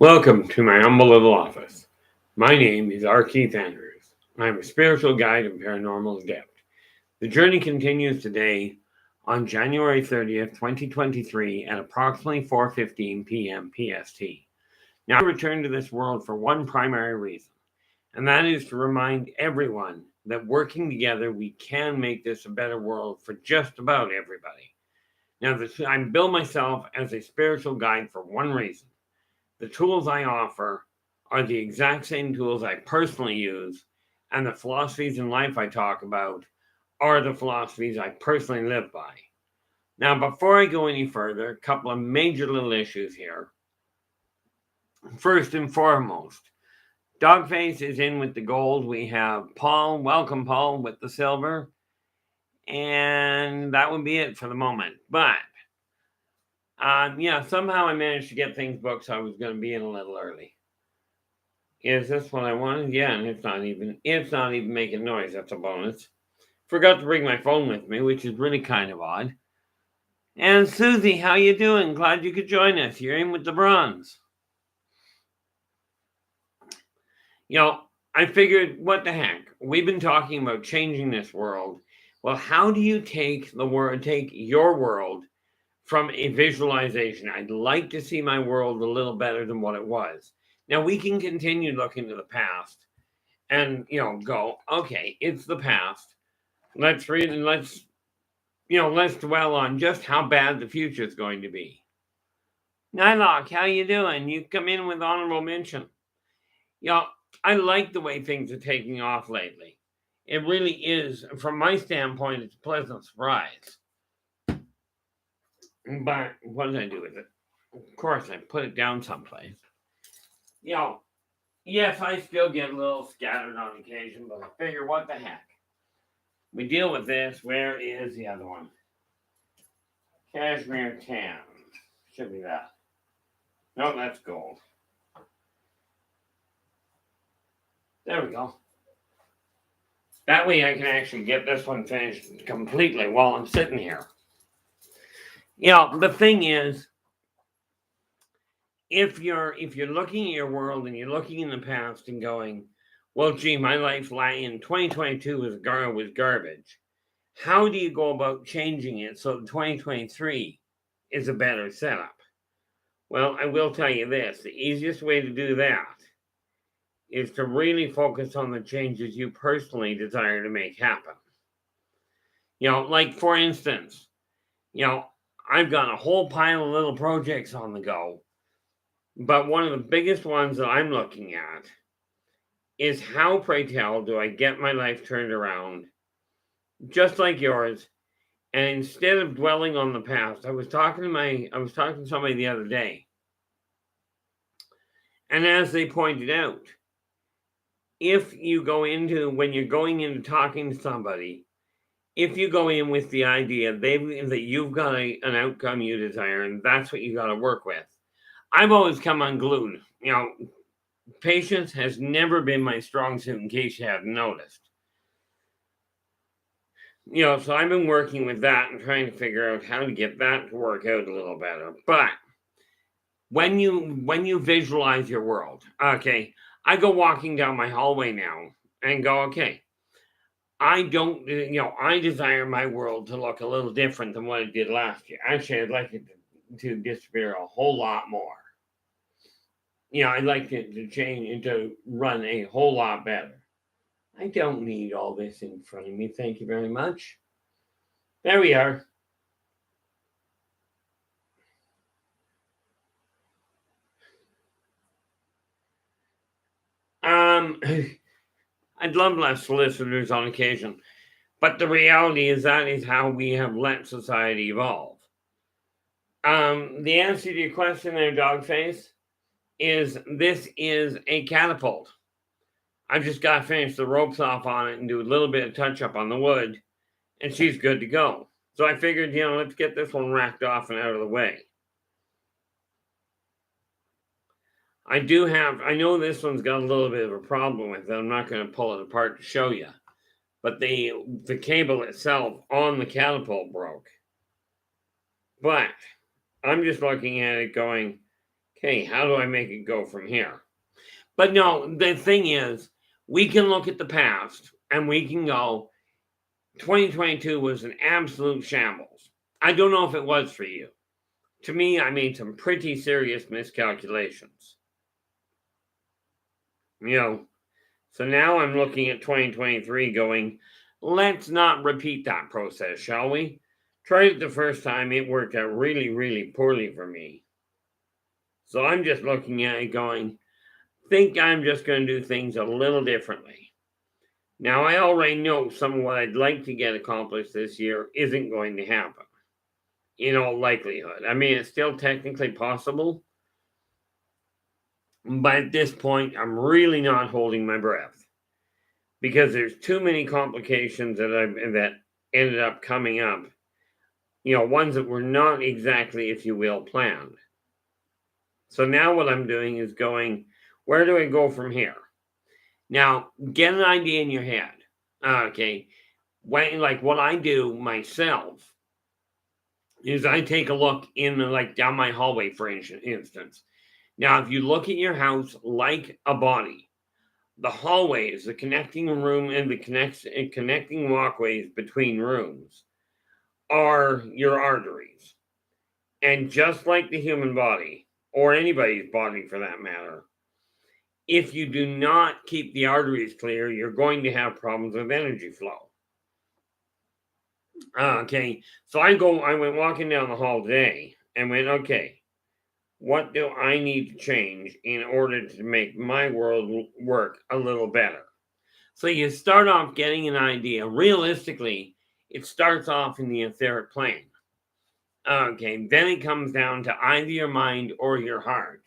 Welcome to my humble little office. My name is R. Keith Andrews. I am a spiritual guide and paranormal adept. The journey continues today on January 30th, 2023 at approximately 4:15 p.m. PST. Now, I return to this world for one primary reason, and that is to remind everyone that working together, we can make this a better world for just about everybody. Now, I bill myself as a spiritual guide for one reason. The tools I offer are the exact same tools I personally use, and the philosophies in life I talk about are the philosophies I personally live by. Now, before I go any further, a couple of major little issues here. First and foremost, Dogface is in with the gold. We have Paul, welcome Paul, with the silver. And that would be it for the moment. But somehow I managed to get things booked, so I was going to be in a little early. Is this what I wanted? Yeah, and it's not even making noise. That's a bonus. Forgot to bring my phone with me, which is really kind of odd. And Susie, how you doing? Glad you could join us. You're in with the bronze. I figured, what the heck? We've been talking about changing this world. Well, how do you take your world from a visualization? I'd like to see my world a little better than what it was. Now, we can continue looking to the past and, go, okay, it's the past. Let's read and let's dwell on just how bad the future is going to be. Nylock, how you doing? You come in with honorable mention. I like the way things are taking off lately. It really is, from my standpoint, it's a pleasant surprise. But what did I do with it? Of course, I put it down someplace. Yes, I still get a little scattered on occasion, but I figure, what the heck? We deal with this. Where is the other one? Cashmere tan. Should be that. No, that's gold. There we go. That way I can actually get this one finished completely while I'm sitting here. The thing is, if you're looking at your world and you're looking in the past and going, well, gee, my life in 2022 was garbage. How do you go about changing it so that 2023 is a better setup? Well, I will tell you this. The easiest way to do that is to really focus on the changes you personally desire to make happen. Like, for instance, I've got a whole pile of little projects on the go. But one of the biggest ones that I'm looking at is how, pray tell, do I get my life turned around, just like yours. And instead of dwelling on the past, I was talking to somebody the other day. And as they pointed out, when you're going into talking to somebody, if you go in with the idea that you've got an outcome you desire, and that's what you got to work with, I've always come unglued. Patience has never been my strong suit, in case you haven't noticed. So I've been working with that and trying to figure out how to get that to work out a little better. But when you visualize your world, okay, I go walking down my hallway now and go, okay, I desire my world to look a little different than what it did last year. Actually, I'd like it to disappear a whole lot more. I'd like it to change and to run a whole lot better. I don't need all this in front of me. Thank you very much. There we are. I'd love less solicitors on occasion, but the reality is that is how we have let society evolve. The answer to your question there, Dogface, is this is a catapult. I've just got to finish the ropes off on it and do a little bit of touch up on the wood, and she's good to go. So I figured, let's get this one racked off and out of the way. I know this one's got a little bit of a problem with it. I'm not going to pull it apart to show you. But the cable itself on the catapult broke. But I'm just looking at it going, Okay, how do I make it go from here? But no, the thing is, we can look at the past and we can go, 2022 was an absolute shambles. I don't know if it was for you. To me, I made some pretty serious miscalculations. You know, so now I'm looking at 2023 going, let's not repeat that process, shall we? Tried it the first time, it worked out really, really poorly for me. So I'm just looking at it going, think I'm just going to do things a little differently. Now, I already know some of what I'd like to get accomplished this year isn't going to happen, in all likelihood. I mean, it's still technically possible, but at this point, I'm really not holding my breath because there's too many complications that ended up coming up. You know, ones that were not exactly, if you will, planned. So now what I'm doing is going, where do I go from here? Now, get an idea in your head. Okay, like what I do myself is I take a look in like down my hallway, for instance. Now, if you look at your house like a body, the hallways, the connecting room, and the connecting walkways between rooms are your arteries. And just like the human body, or anybody's body for that matter, if you do not keep the arteries clear, you're going to have problems with energy flow. Okay, so I went walking down the hall today and went, okay, what do I need to change in order to make my world work a little better? So you start off getting an idea. Realistically, it starts off in the etheric plane. Okay, then it comes down to either your mind or your heart.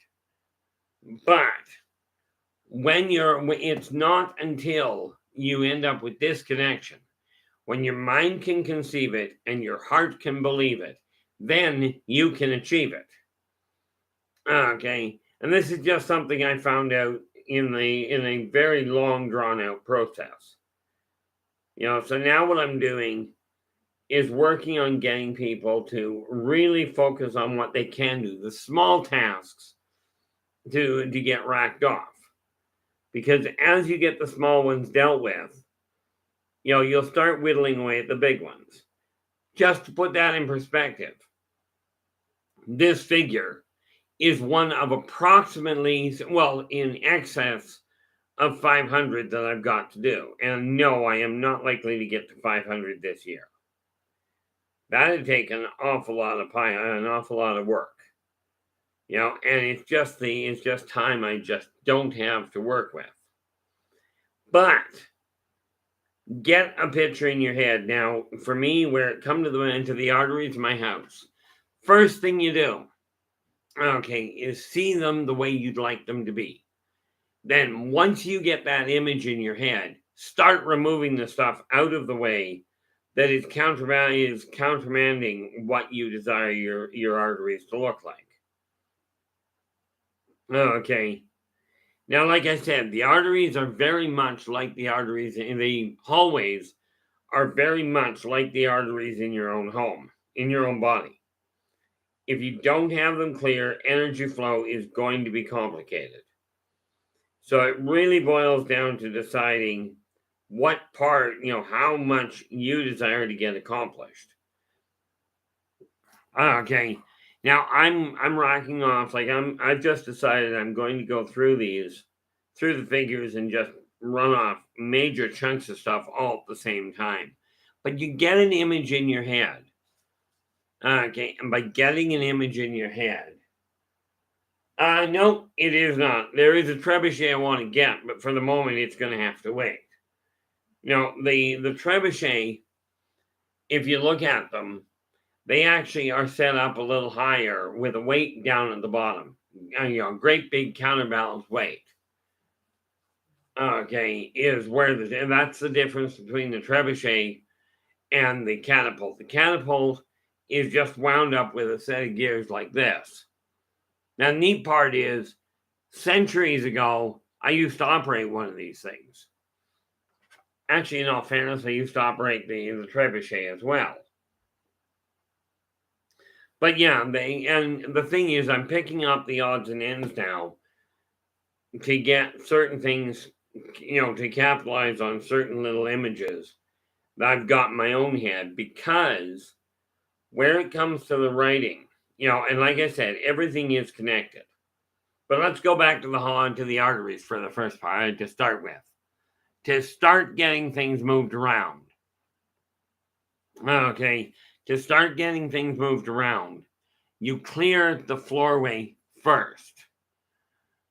But it's not until you end up with this connection, when your mind can conceive it and your heart can believe it, then you can achieve it. Okay, and this is just something I found out in a very long drawn out process. You know, so now what I'm doing is working on getting people to really focus on what they can do, the small tasks to get racked off. Because as you get the small ones dealt with, you know, you'll start whittling away at the big ones. Just to put that in perspective, this figure is one of approximately, well, in excess of 500 that I've got to do. And no, I am not likely to get to 500 this year. That'd take an awful lot of work, you know, and it's just time I just don't have to work with. But get a picture in your head. Now, for me, where it comes into the arteries of my house, first thing you do, okay, is see them the way you'd like them to be. Then once you get that image in your head, start removing the stuff out of the way that is countermanding what you desire your arteries to look like. Okay. Now, like I said, the arteries are very much like the arteries in the hallways are very much like the arteries in your own home, in your own body. If you don't have them clear, energy flow is going to be complicated. So it really boils down to deciding what part, you know, how much you desire to get accomplished. Okay. Now I'm racking off, like I've just decided I'm going to go through the figures and just run off major chunks of stuff all at the same time. But you get an image in your head. Okay, and by getting an image in your head, no, it is not. There is a trebuchet I want to get, but for the moment, it's going to have to wait. You know, the trebuchet, if you look at them, they actually are set up a little higher with a weight down at the bottom. You know, great big counterbalance weight. Okay, and that's the difference between the trebuchet and the catapult. The catapult is just wound up with a set of gears like this. Now, the neat part is, centuries ago, I used to operate one of these things. Actually, in all fairness, I used to operate the trebuchet as well. But yeah, and the thing is, I'm picking up the odds and ends now to get certain things, to capitalize on certain little images that I've got in my own head, because where it comes to the writing, and like I said, everything is connected. But let's go back to the arteries for the first part to start with. To start getting things moved around. Okay, to start getting things moved around, you clear the floorway first.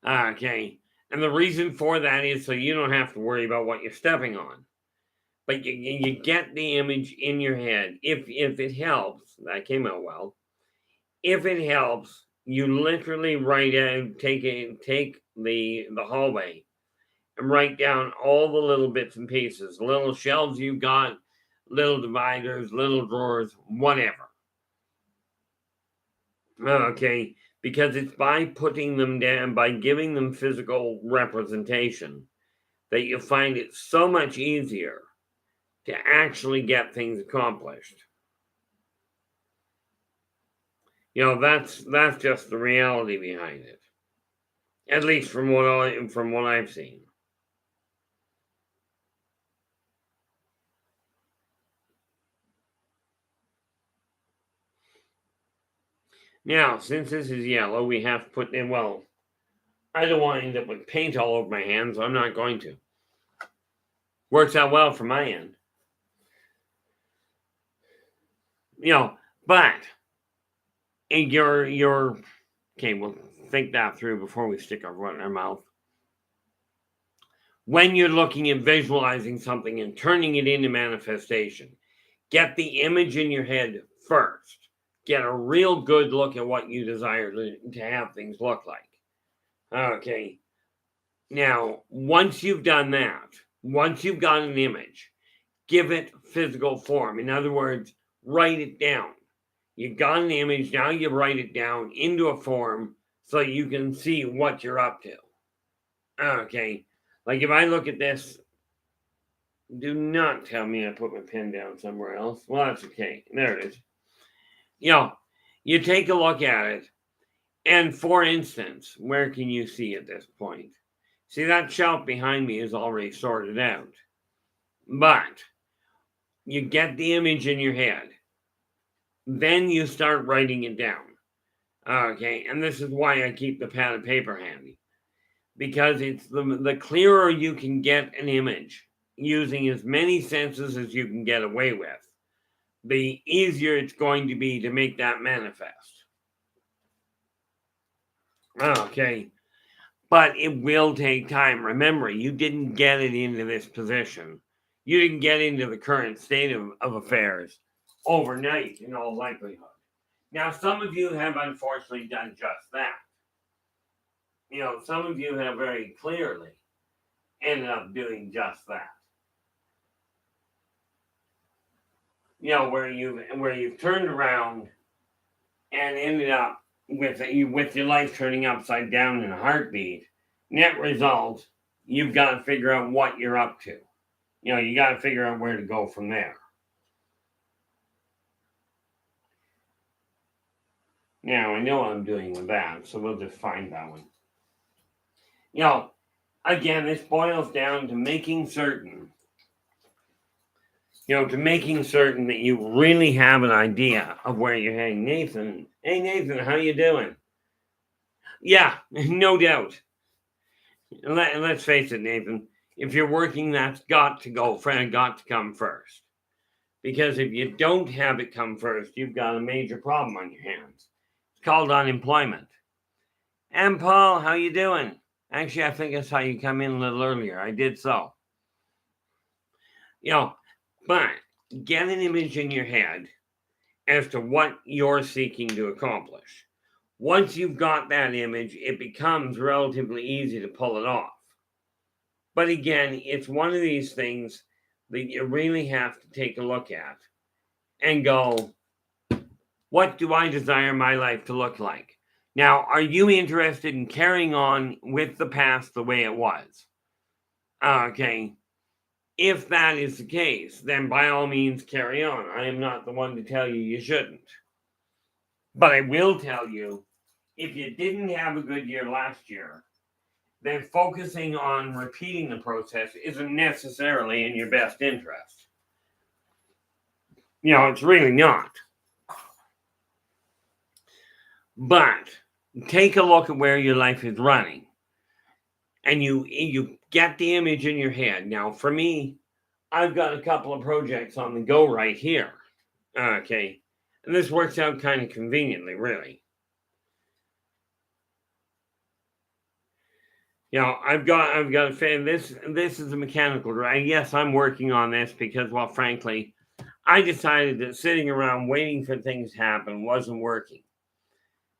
Okay, and the reason for that is so you don't have to worry about what you're stepping on. But you get the image in your head. If it helps, that came out well. If it helps, you literally write out, take the hallway and write down all the little bits and pieces, little shelves you've got, little dividers, little drawers, whatever. Okay, because it's by putting them down, by giving them physical representation, that you find it so much easier to actually get things accomplished. That's just the reality behind it. At least from what I've seen. Now, since this is yellow, we have to put in, well, I don't want to end up with paint all over my hands, so I'm not going to. Works out well for my end. But you're okay, we'll think that through before we stick our foot in our mouth. When you're looking at visualizing something and turning it into manifestation, get the image in your head first. Get a real good look at what you desire to have things look like. Okay. Now, once you've done that, once you've got an image, give it physical form. In other words, write it down. You've got an image, now you write it down into a form so you can see what you're up to. Okay. Like if I look at this, do not tell me I put my pen down somewhere else. Well, that's okay. There it is. You take a look at it, and for instance, where can you see at this point? See, that shelf behind me is already sorted out. But you get the image in your head. Then you start writing it down. Okay, and this is why I keep the pad of paper handy. Because it's the clearer you can get an image using as many senses as you can get away with, the easier it's going to be to make that manifest. Okay. But it will take time. Remember, you didn't get it into this position. You didn't get into the current state of affairs overnight, in all likelihood. Now, some of you have unfortunately done just that. Some of you have very clearly ended up doing just that. Where you've turned around and ended up with your life turning upside down in a heartbeat. Net result, you've got to figure out what you're up to. You got to figure out where to go from there. Now, I know what I'm doing with that, so we'll just find that one. Again, this boils down to making certain, that you really have an idea of where you're heading. Nathan, hey Nathan, how you doing? Yeah, no doubt. Let's face it, Nathan. If you're working, that's got to come first. Because if you don't have it come first, you've got a major problem on your hands. It's called unemployment. And Paul, how you doing? Actually, I think I saw you come in a little earlier. I did so. But get an image in your head as to what you're seeking to accomplish. Once you've got that image, it becomes relatively easy to pull it off. But again, it's one of these things that you really have to take a look at and go, what do I desire my life to look like? Now, are you interested in carrying on with the past the way it was? Okay. If that is the case, then by all means carry on. I am not the one to tell you shouldn't. But I will tell you, if you didn't have a good year last year, then focusing on repeating the process isn't necessarily in your best interest. It's really not. But take a look at where your life is running, and you get the image in your head. Now, for me, I've got a couple of projects on the go right here. Okay, and this works out kind of conveniently, really. I've got a fan. This is a mechanical drawing. Yes, I'm working on this because, well, frankly, I decided that sitting around waiting for things to happen wasn't working.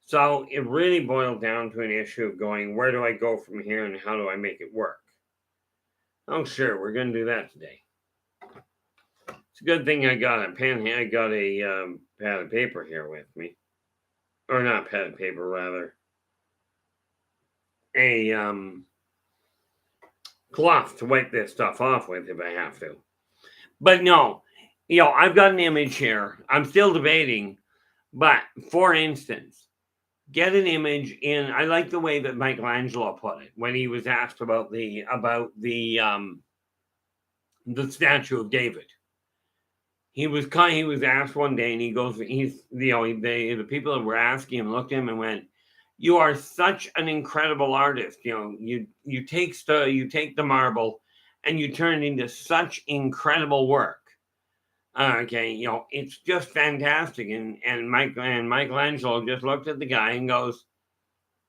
So it really boiled down to an issue of going, where do I go from here and how do I make it work? Oh, sure, we're going to do that today. It's a good thing I got a pen. I got a pad of paper here with me, or not pad of paper, rather a cloth to wipe this stuff off with if I have to. But no, I've got an image here. I'm still debating, but for instance, get an image in. I like the way that Michelangelo put it when he was asked about the statue of David. He was asked one day, and he goes, the people that were asking him looked at him and went, "You are such an incredible artist. You take the marble, and you turn it into such incredible work. Okay, it's just fantastic." And Michelangelo just looked at the guy and goes,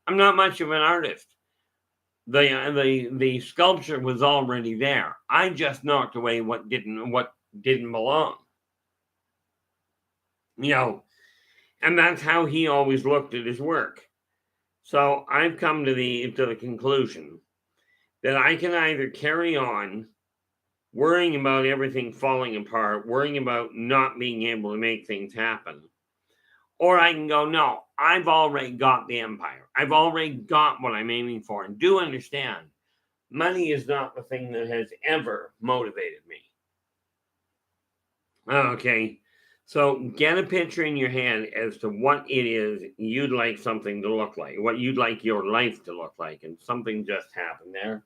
"I'm not much of an artist. The sculpture was already there. I just knocked away what didn't belong." And that's how he always looked at his work. So I've come to the conclusion that I can either carry on worrying about everything falling apart, worrying about not being able to make things happen, or I can go, no, I've already got the empire. I've already got what I'm aiming for. And do understand, money is not the thing that has ever motivated me. Okay. So get a picture in your head as to what it is you'd like something to look like, what you'd like your life to look like. And something just happened there.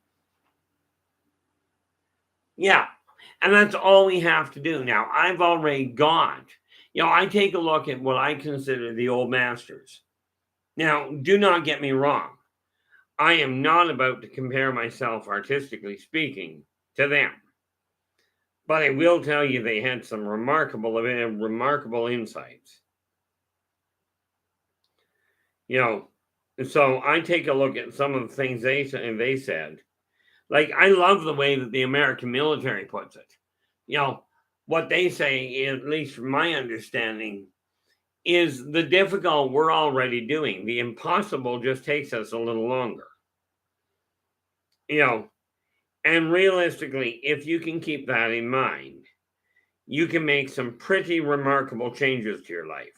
Yeah. And that's all we have to do. Now, I've already got, I take a look at what I consider the old masters. Now, do not get me wrong. I am not about to compare myself, artistically speaking, to them. But I will tell you they had some remarkable insights. So I take a look at some of the things they said. Like, I love the way that the American military puts it. What they say, at least from my understanding, is the difficult we're already doing. The impossible just takes us a little longer. And realistically, if you can keep that in mind, you can make some pretty remarkable changes to your life.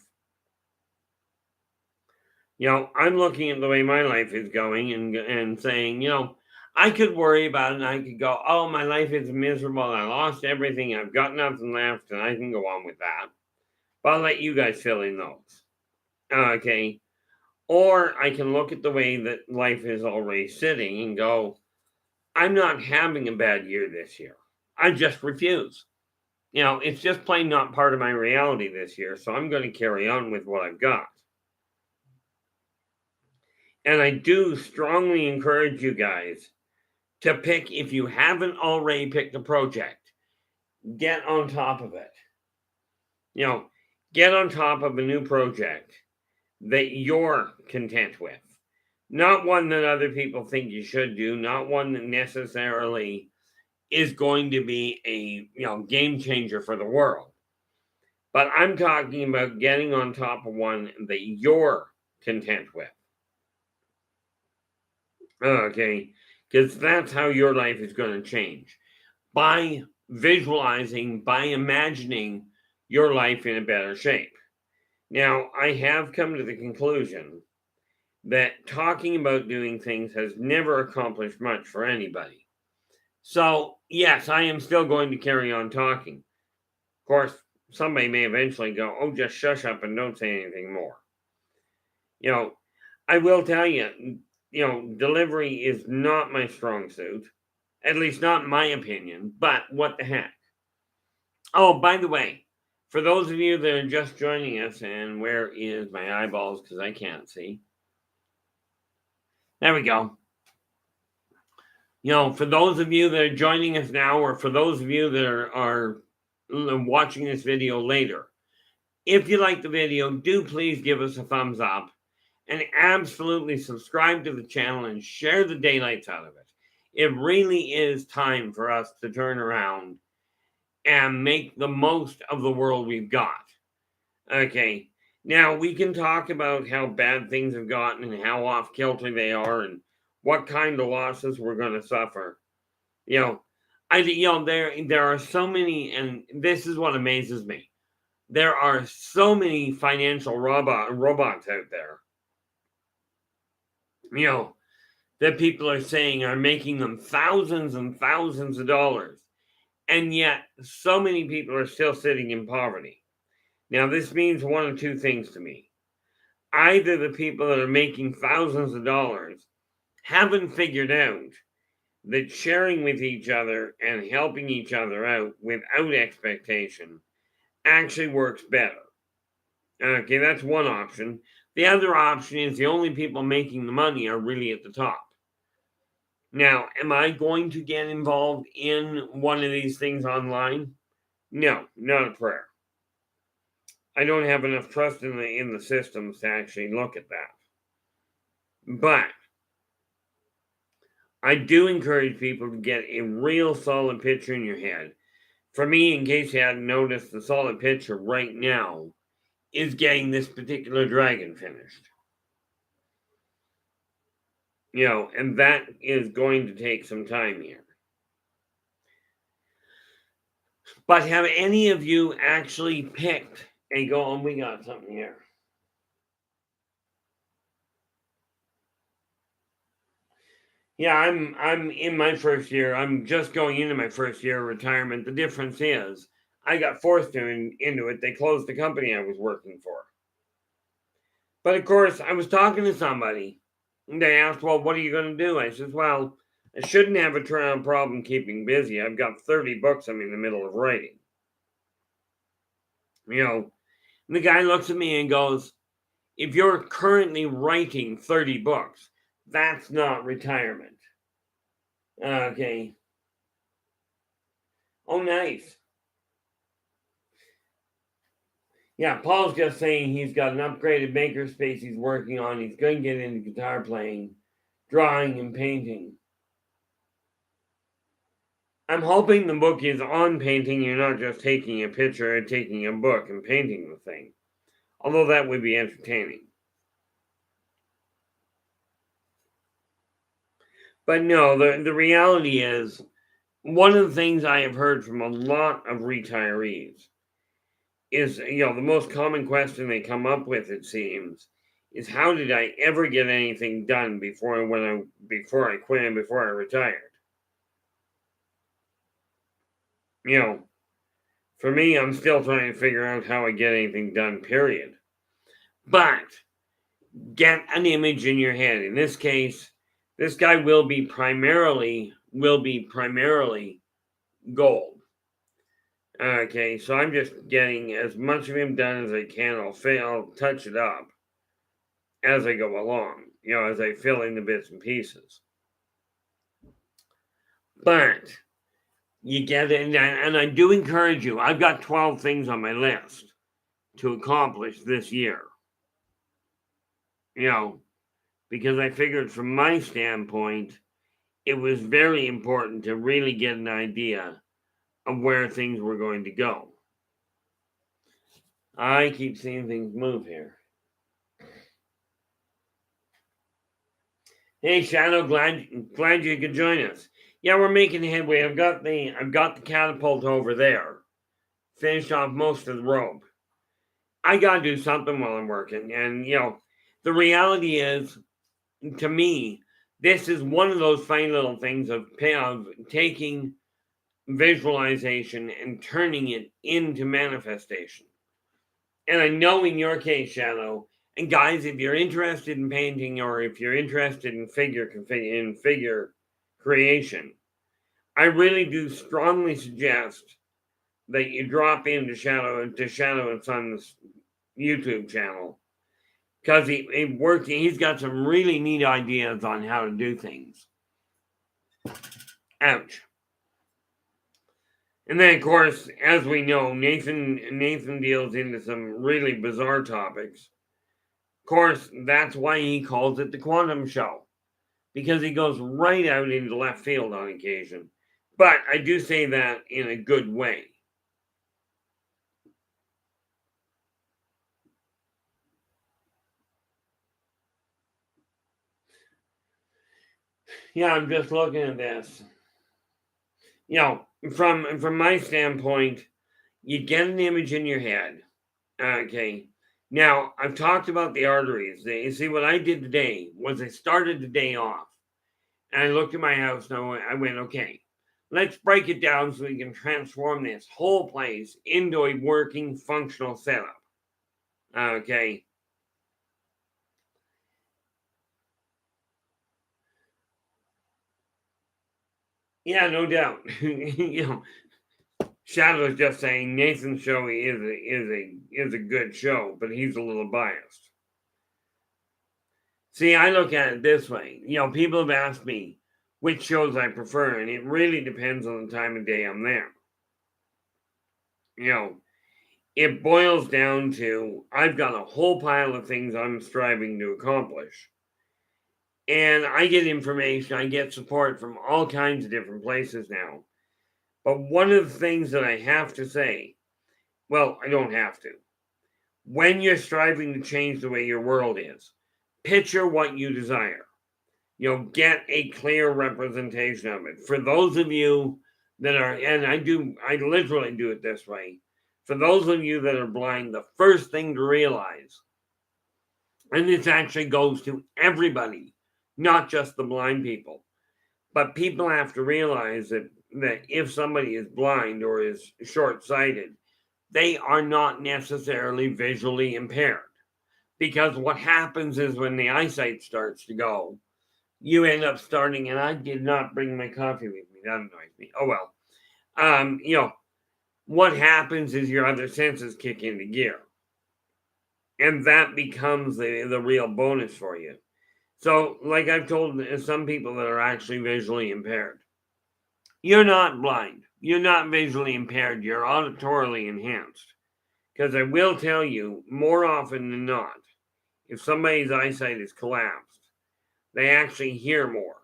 I'm looking at the way my life is going and saying, I could worry about it and I could go, oh, my life is miserable. I lost everything. I've got nothing left, and I can go on with that. But I'll let you guys fill in those. Okay. Or I can look at the way that life is already sitting and go, I'm not having a bad year this year. I just refuse. It's just plain not part of my reality this year. So I'm going to carry on with what I've got. And I do strongly encourage you guys to pick, if you haven't already picked a project, get on top of it. Get on top of a new project that you're content with. Not one that other people think you should do, not one that necessarily is going to be a game changer for the world. But I'm talking about getting on top of one that you're content with. Okay, because that's how your life is going to change. By visualizing, by imagining your life in a better shape. Now, I have come to the conclusion that talking about doing things has never accomplished much for anybody. So, yes, I am still going to carry on talking. Of course, somebody may eventually go, oh, just shush up and don't say anything more. You know, I will tell you, delivery is not my strong suit, at least not in my opinion, but what the heck. Oh, by the way, for those of you that are just joining us, and where is my eyeballs because I can't see? There we go. For those of you that are joining us now, or for those of you that are watching this video later, if you like the video, do please give us a thumbs up and absolutely subscribe to the channel and share the daylights out of it. It really is time for us to turn around and make the most of the world we've got. Okay, now we can talk about how bad things have gotten and how off kilter they are and what kind of losses we're going to suffer. There are so many, and this is what amazes me. There are so many financial robots out there, that people are saying are making them thousands and thousands of dollars. And yet, so many people are still sitting in poverty. Now, this means one of two things to me. Either the people that are making thousands of dollars haven't figured out that sharing with each other and helping each other out without expectation actually works better. Okay, that's one option. The other option is the only people making the money are really at the top. Now, am I going to get involved in one of these things online? No, not a prayer. I don't have enough trust in the systems to actually look at that. But I do encourage people to get a real solid picture in your head. For me, in case you hadn't noticed, the solid picture right now is getting this particular dragon finished. And that is going to take some time here. But have any of you actually picked and go, oh, we got something here? Yeah, I'm in my first year. I'm just going into my first year of retirement. The difference is I got forced into it. They closed the company I was working for. But of course, I was talking to somebody. And they asked, well, what are you going to do? I said, well, I shouldn't have a problem keeping busy. I've got 30 books I'm in the middle of writing. And the guy looks at me and goes, if you're currently writing 30 books, that's not retirement. Okay. Oh, nice. Yeah, Paul's just saying he's got an upgraded makerspace he's working on. He's going to get into guitar playing, drawing, and painting. I'm hoping the book is on painting. You're not just taking a picture and taking a book and painting the thing. Although that would be entertaining. But no, the reality is, one of the things I have heard from a lot of retirees is, the most common question they come up with, it seems, is how did I ever get anything done before I quit and before I retired? For me, I'm still trying to figure out how I get anything done, period. But get an image in your head. In this case, this guy will be primarily gold. Okay, so I'm just getting as much of him done as I can. I'll touch it up as I go along, as I fill in the bits and pieces. But you get it, and I do encourage you. I've got 12 things on my list to accomplish this year. Because I figured from my standpoint, it was very important to really get an idea of where things were going to go. I keep seeing things move here. Hey, Shadow, glad you could join us. Yeah, we're making headway. I've got the catapult over there. Finished off most of the rope. I gotta do something while I'm working. And the reality is, to me, this is one of those fine little things of taking visualization and turning it into manifestation. And I know in your case, Shadow, And guys, if you're interested in painting or if you're interested in figure creation, I really do strongly suggest that you drop into Shadow and Son's YouTube channel, because he's got some really neat ideas on how to do things. Ouch. And then, of course, as we know, Nathan deals into some really bizarre topics. Of course, that's why he calls it the Quantum Show, because he goes right out into left field on occasion. But I do say that in a good way. Yeah, I'm just looking at this. From my standpoint, you get an image in your head. Okay. Now, I've talked about the arteries. You see, what I did today was I started the day off. And I looked at my house and I went, okay, let's break it down so we can transform this whole place into a working, functional setup. Okay. Yeah, no doubt. Shadow's just saying Nathan's show is a good show, but he's a little biased. See, I look at it this way. People have asked me which shows I prefer, and it really depends on the time of day I'm there. It boils down to I've got a whole pile of things I'm striving to accomplish. And I get information, I get support from all kinds of different places now. But one of the things that I have to say, well, I don't have to. When you're striving to change the way your world is, picture what you desire. Get a clear representation of it. For those of you that are, and I literally do it this way. For those of you that are blind, the first thing to realize, and this actually goes to everybody, not just the blind people, but people have to realize that if somebody is blind or is short-sighted, they are not necessarily visually impaired. Because what happens is when the eyesight starts to go, you end up starting, and I did not bring my coffee with me. That annoys me. Oh well. What happens is your other senses kick into gear. And that becomes the real bonus for you. So, like I've told some people that are actually visually impaired, you're not blind. You're not visually impaired. You're auditorily enhanced. Because I will tell you, more often than not, if somebody's eyesight is collapsed, they actually hear more.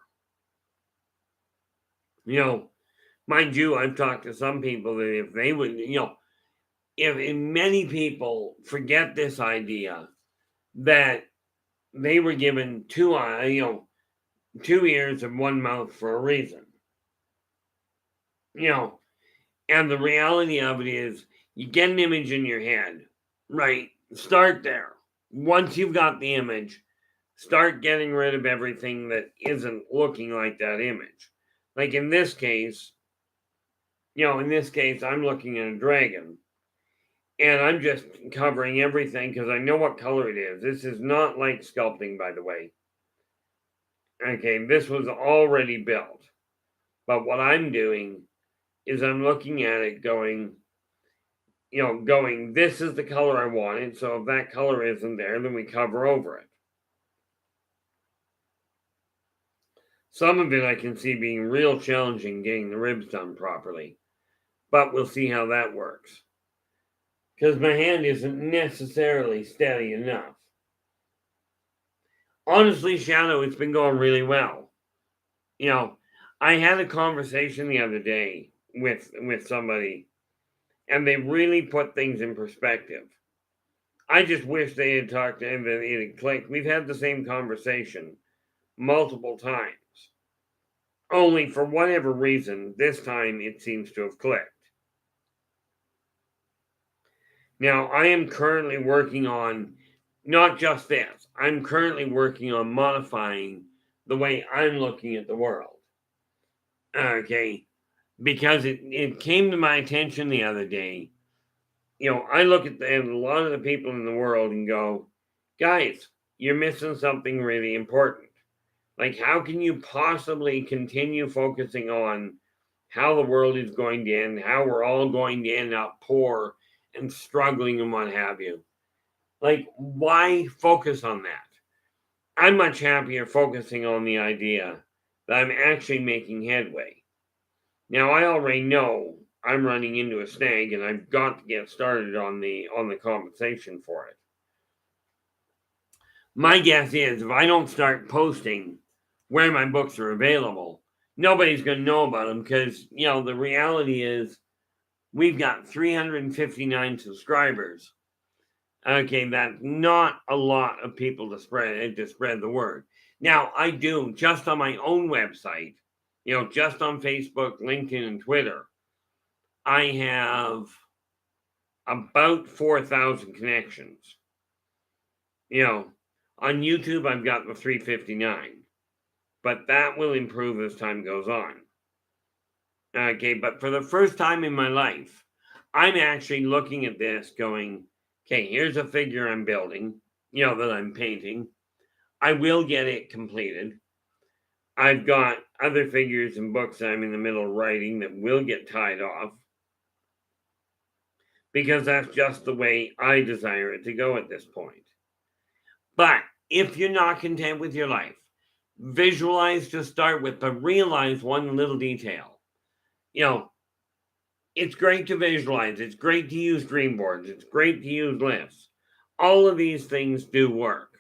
Mind you, I've talked to some people that if they would, if many people forget this idea that they were given two ears and one mouth for a reason. And the reality of it is you get an image in your head, right? Start there. Once you've got the image, start getting rid of everything that isn't looking like that image. Like in this case, I'm looking at a dragon. And I'm just covering everything because I know what color it is. This is not like sculpting, by the way. Okay, this was already built. But what I'm doing is I'm looking at it going, this is the color I wanted. So if that color isn't there, then we cover over it. Some of it I can see being real challenging getting the ribs done properly. But we'll see how that works. Because my hand isn't necessarily steady enough. Honestly, Shadow, it's been going really well. I had a conversation the other day with somebody, and they really put things in perspective. I just wish they had talked and it had clicked. We've had the same conversation multiple times. Only for whatever reason, this time it seems to have clicked. Now, I am currently working on not just this. I'm currently working on modifying the way I'm looking at the world. Okay. Because it came to my attention the other day. I look at a lot of the people in the world and go, Guys, you're missing something really important. Like, how can you possibly continue focusing on how the world is going to end, how we're all going to end up poor and struggling and what have you? Like, why focus on that? I'm much happier focusing on the idea that I'm actually making headway. Now, I already know I'm running into a snag and I've got to get started on the compensation for it. My guess is if I don't start posting where my books are available, nobody's going to know about them because, the reality is we've got 359 subscribers. Okay, that's not a lot of people to spread the word. Now, I do just on my own website, just on Facebook, LinkedIn, and Twitter, I have about 4,000 connections. On YouTube, I've got the 359, but that will improve as time goes on. Okay, but for the first time in my life, I'm actually looking at this going, okay, here's a figure I'm building, that I'm painting. I will get it completed. I've got other figures and books that I'm in the middle of writing that will get tied off because that's just the way I desire it to go at this point. But if you're not content with your life, visualize to start with, but realize one little detail. It's great to visualize. It's great to use dream boards. It's great to use lists. All of these things do work.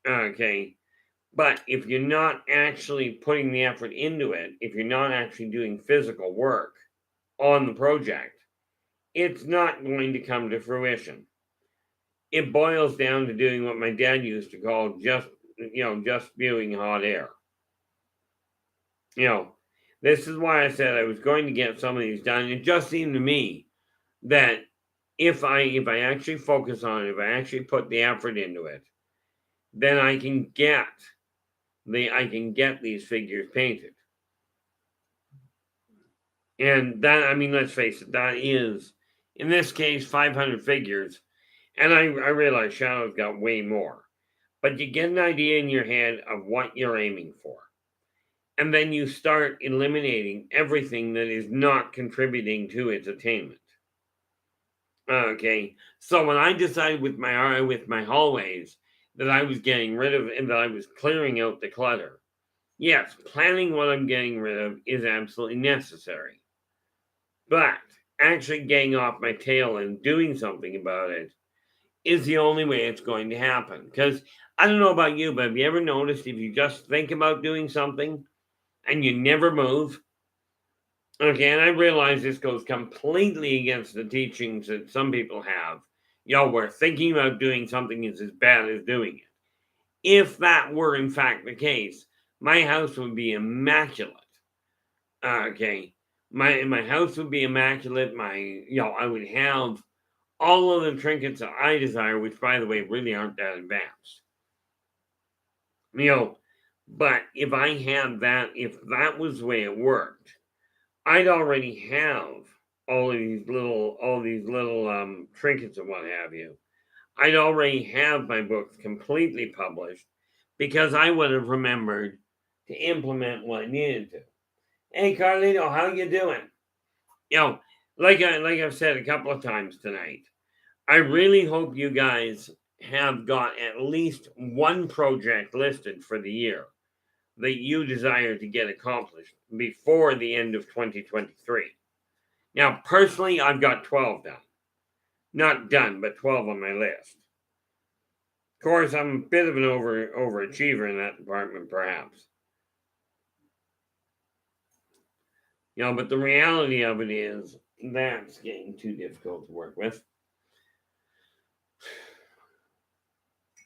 Okay. But if you're not actually putting the effort into it, if you're not actually doing physical work on the project, it's not going to come to fruition. It boils down to doing what my dad used to call just spewing hot air. This is why I said I was going to get some of these done. It just seemed to me that if I actually focus on it, if I actually put the effort into it, then I can get these figures painted. And that, let's face it, that is, in this case, 500 figures. And I realize Shadow's got way more. But you get an idea in your head of what you're aiming for. And then you start eliminating everything that is not contributing to its attainment. Okay, so when I decided with my hallways that I was getting rid of and that I was clearing out the clutter, yes, planning what I'm getting rid of is absolutely necessary. But actually getting off my tail and doing something about it is the only way it's going to happen. Because I don't know about you, but have you ever noticed if you just think about doing something and you never move? Okay, and I realize this goes completely against the teachings that some people have. Where thinking about doing something is as bad as doing it. If that were in fact the case, my house would be immaculate. Okay, my house would be immaculate. I would have all of the trinkets that I desire, which, by the way, really aren't that advanced. But if I had that, if that was the way it worked, I'd already have all these little trinkets and what have you. I'd already have my books completely published because I would have remembered to implement what I needed to. Hey, Carlito, how you doing? Like I've said a couple of times tonight, I really hope you guys have got at least one project listed for the year that you desire to get accomplished before the end of 2023. Now, personally, I've got 12 done. Not done, but 12 on my list. Of course, I'm a bit of an overachiever in that department, perhaps. But the reality of it is that's getting too difficult to work with.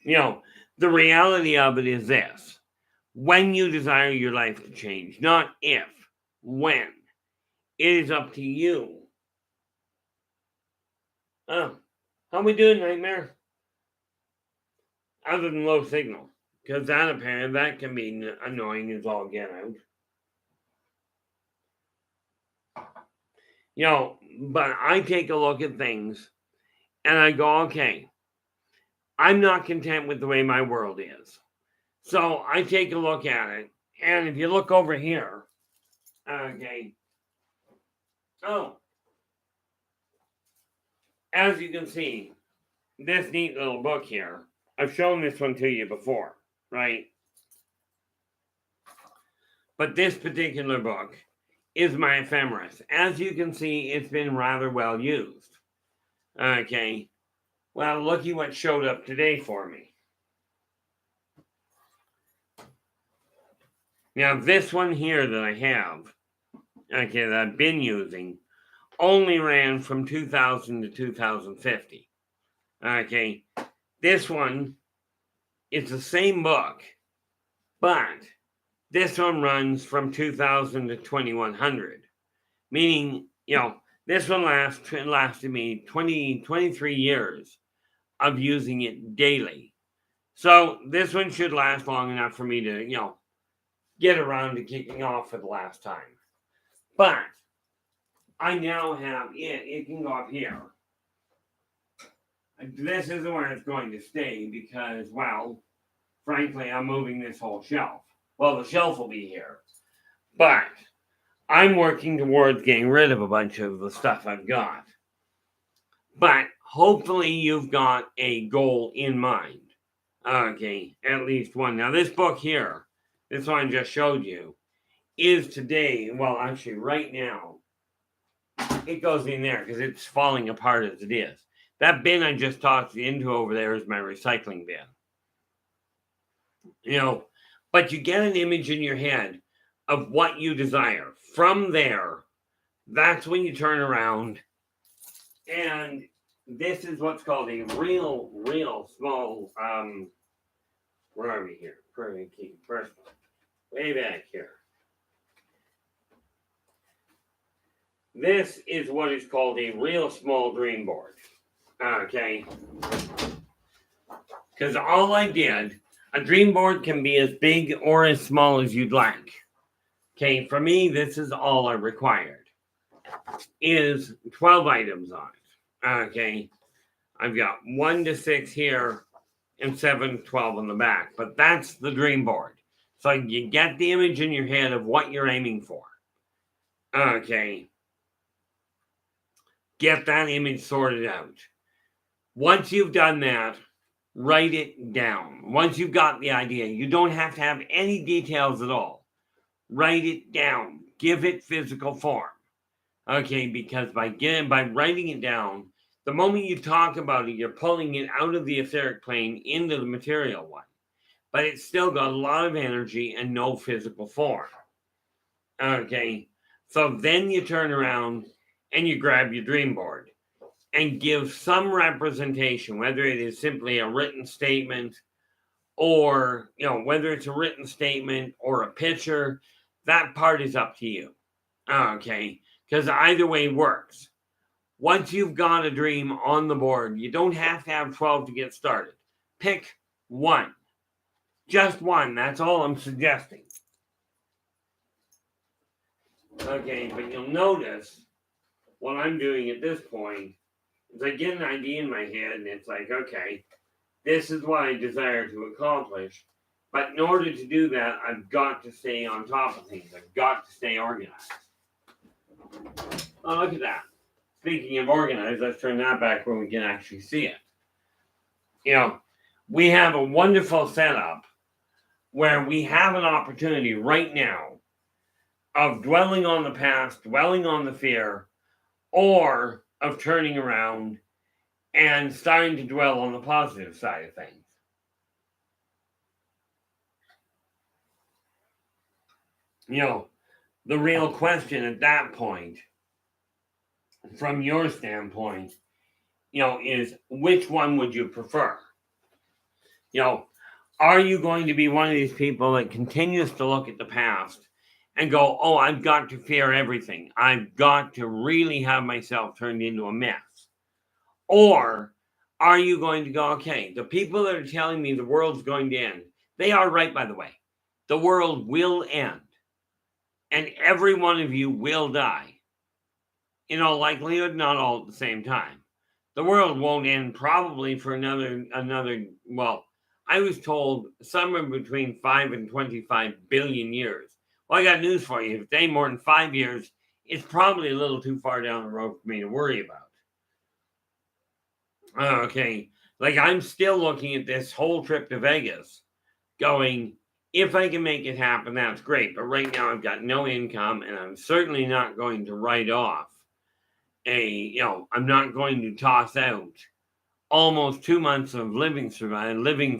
The reality of it is this. When you desire your life to change, not if, when. It is up to you. Oh, how we doing, Nightmare? Other than low signal. Because that can be annoying as all get out. But I take a look at things and I go, okay, I'm not content with the way my world is. So I take a look at it. And if you look over here, okay. Oh, as you can see, this neat little book here, I've shown this one to you before, right? But this particular book is my ephemeris. As you can see, it's been rather well used. Okay. Well, looky what showed up today for me. Now, this one here that I have, okay, that I've been using, only ran from 2000 to 2050. Okay. This one, it's the same book, but this one runs from 2000 to 2100, meaning, this one lasted me 23 years of using it daily. So this one should last long enough for me to, get around to kicking off for the last time. But I now have it can go up here. This isn't where it's going to stay because, well, frankly, I'm moving this whole shelf. Well, the shelf will be here. But I'm working towards getting rid of a bunch of the stuff I've got. But hopefully you've got a goal in mind. Okay, at least one. Now, this book here, this one I just showed you, is today, well, actually right now, it goes in there because it's falling apart as it is. That bin I just tossed into over there is my recycling bin. But you get an image in your head of what you desire. From there, that's when you turn around, and this is what's called a real small, where are we here? First one, way back here. This is what is called a real small dream board. Okay. Because all I did, a dream board can be as big or as small as you'd like. Okay, for me, this is all I required. Is 12 items on it. Okay. I've got 1 to 6 here and 7 to 12 on the back. But that's the dream board. So you get the image in your head of what you're aiming for. Okay. Get that image sorted out. Once you've done that, write it down. Once you've got the idea, you don't have to have any details at all. Write it down. Give it physical form. Okay, because by writing it down, the moment you talk about it, you're pulling it out of the etheric plane into the material one. But it's still got a lot of energy and no physical form. Okay, so then you turn around and you grab your dream board and give some representation, whether it is simply a written statement or, whether it's a written statement or a picture, that part is up to you. Okay, because either way works. Once you've got a dream on the board, you don't have to have 12 to get started. Pick one. Just one. That's all I'm suggesting. Okay, but you'll notice what I'm doing at this point is I get an idea in my head and it's like, okay, this is what I desire to accomplish. But in order to do that, I've got to stay on top of things. I've got to stay organized. Oh, look at that. Speaking of organized, let's turn that back where we can actually see it. We have a wonderful setup where we have an opportunity right now of dwelling on the past, dwelling on the fear, or of turning around and starting to dwell on the positive side of things. The real question at that point, from your standpoint, is which one would you prefer? Are you going to be one of these people that continues to look at the past and go, oh, I've got to fear everything. I've got to really have myself turned into a mess. Or are you going to go, okay, the people that are telling me the world's going to end, they are right, by the way. The world will end. And every one of you will die. In all likelihood, not all at the same time. the world won't end probably for another, well, I was told somewhere between 5 and 25 billion years. Well, I got news for you. If it's any more than 5 years, it's probably a little too far down the road for me to worry about. Okay. Like, I'm still looking at this whole trip to Vegas going, if I can make it happen, that's great. But right now I've got no income, and I'm certainly not going to write off I'm not going to toss out almost 2 months of living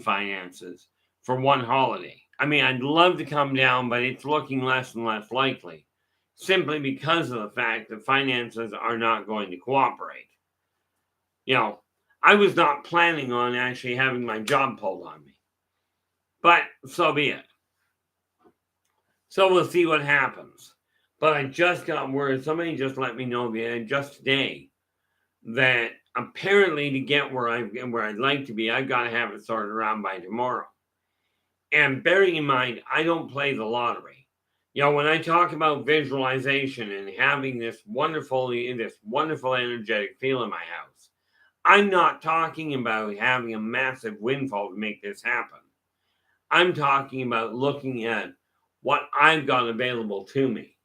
finances for one holiday. I mean, I'd love to come down, but it's looking less and less likely simply because of the fact that finances are not going to cooperate. I was not planning on actually having my job pulled on me, but so be it. So we'll see what happens. But I just got word, somebody just let me know just today that apparently to get where I'd like to be, I've got to have it sorted around by tomorrow. And bearing in mind, I don't play the lottery. When I talk about visualization and having this wonderful energetic feel in my house, I'm not talking about having a massive windfall to make this happen. I'm talking about looking at what I've got available to me.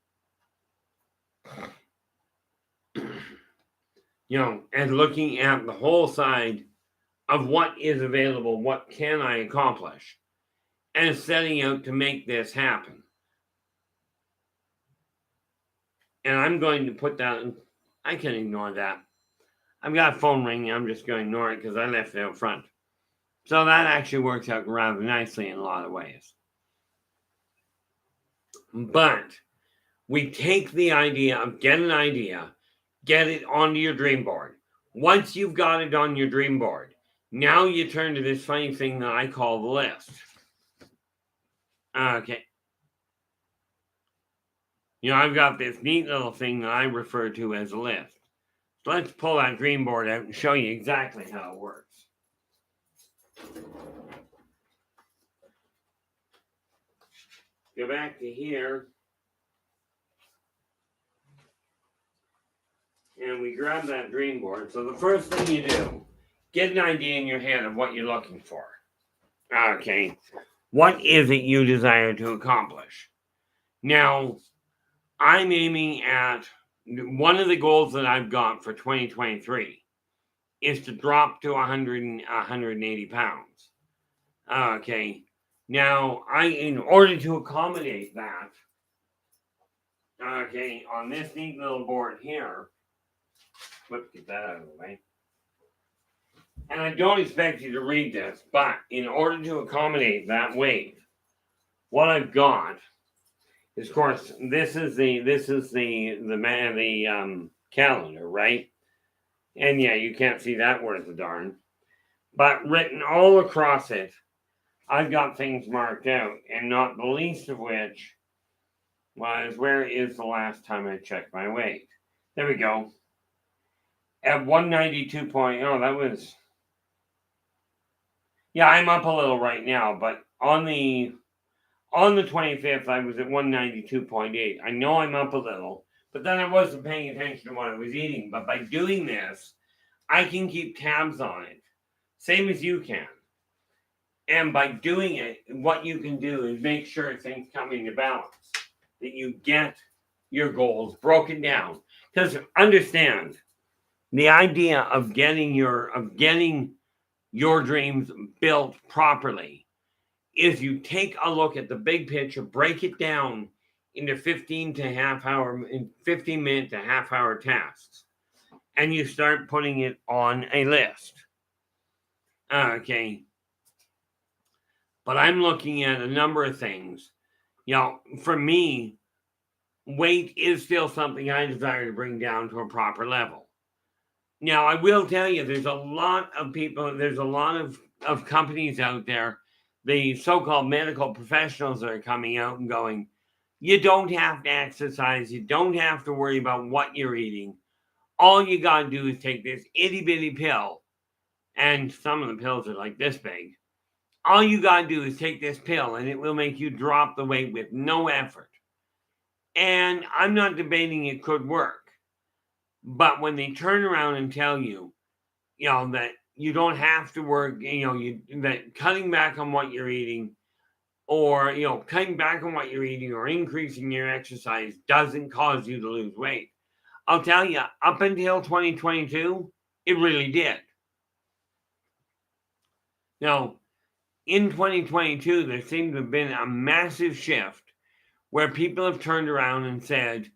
And looking at the whole side of what is available, what can I accomplish, and setting out to make this happen. And I'm going to put that in, I can ignore that. I've got a phone ringing, I'm just going to ignore it because I left it out front. So that actually works out rather nicely in a lot of ways. But we take the idea of get it onto your dream board. Once you've got it on your dream board, now you turn to this funny thing that I call the list. Okay. I've got this neat little thing that I refer to as a list. So let's pull that dream board out and show you exactly how it works. Go back to here. And we grab that dream board. So the first thing you do, get an idea in your head of what you're looking for. Okay. What is it you desire to accomplish? Now, I'm aiming at one of the goals that I've got for 2023 is to drop to 180 pounds. Okay. Now, in order to accommodate that, on this neat little board here, let's get that out of the way. And I don't expect you to read this, but in order to accommodate that weight, what I've got is, of course, this is the calendar, right? And yeah, you can't see that worth a darn. But written all across it, I've got things marked out, and not the least of which was, where is the last time I checked my weight? There we go. At 192.0, that was... Yeah, I'm up a little right now, but on the 25th, I was at 192.8. I know I'm up a little, but then I wasn't paying attention to what I was eating. But by doing this, I can keep tabs on it, same as you can. And by doing it, what you can do is make sure things come into balance, that you get your goals broken down. Because understand, the idea of getting your dreams built properly is you take a look at the big picture, break it down into 15 minute to half hour tasks, and you start putting it on a list. Okay. But I'm looking at a number of things. For me, weight is still something I desire to bring down to a proper level. Now, I will tell you, there's a lot of people, there's a lot of companies out there, the so-called medical professionals that are coming out and going, you don't have to exercise, you don't have to worry about what you're eating. All you got to do is take this itty-bitty pill, and some of the pills are like this big. All you got to do is take this pill, and it will make you drop the weight with no effort. And I'm not debating it could work. But when they turn around and tell you that you don't have to work, that cutting back on what you're eating, or, cutting back on what you're eating or increasing your exercise doesn't cause you to lose weight. I'll tell you, up until 2022, it really did. Now, in 2022, there seemed to have been a massive shift where people have turned around and said,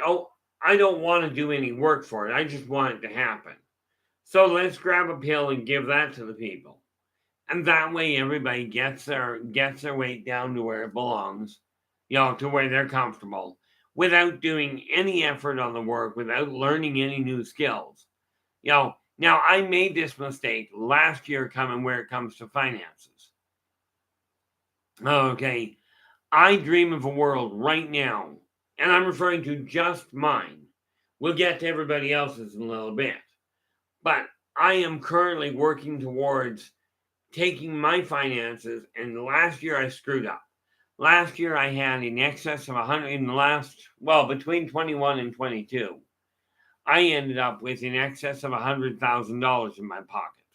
oh, I don't want to do any work for it. I just want it to happen. So let's grab a pill and give that to the people. And that way everybody gets their weight down to where it belongs, to where they're comfortable, without doing any effort on the work, without learning any new skills. Now I made this mistake last year coming where it comes to finances. Okay. I dream of a world right now, and I'm referring to just mine. We'll get to everybody else's in a little bit. But I am currently working towards taking my finances, and last year I screwed up. Last year I had in excess of 100 in the last, between 21 and 22. I ended up with in excess of $100,000 in my pocket.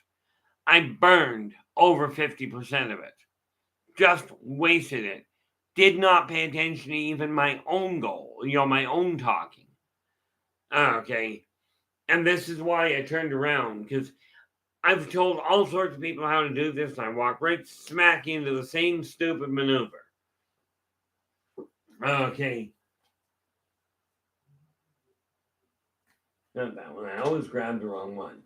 I burned over 50% of it. Just wasted it. Did not pay attention to even my own goal, my own talking. Okay. And this is why I turned around, because I've told all sorts of people how to do this, and I walk right smack into the same stupid maneuver. Okay. Not that one. I always grabbed the wrong one.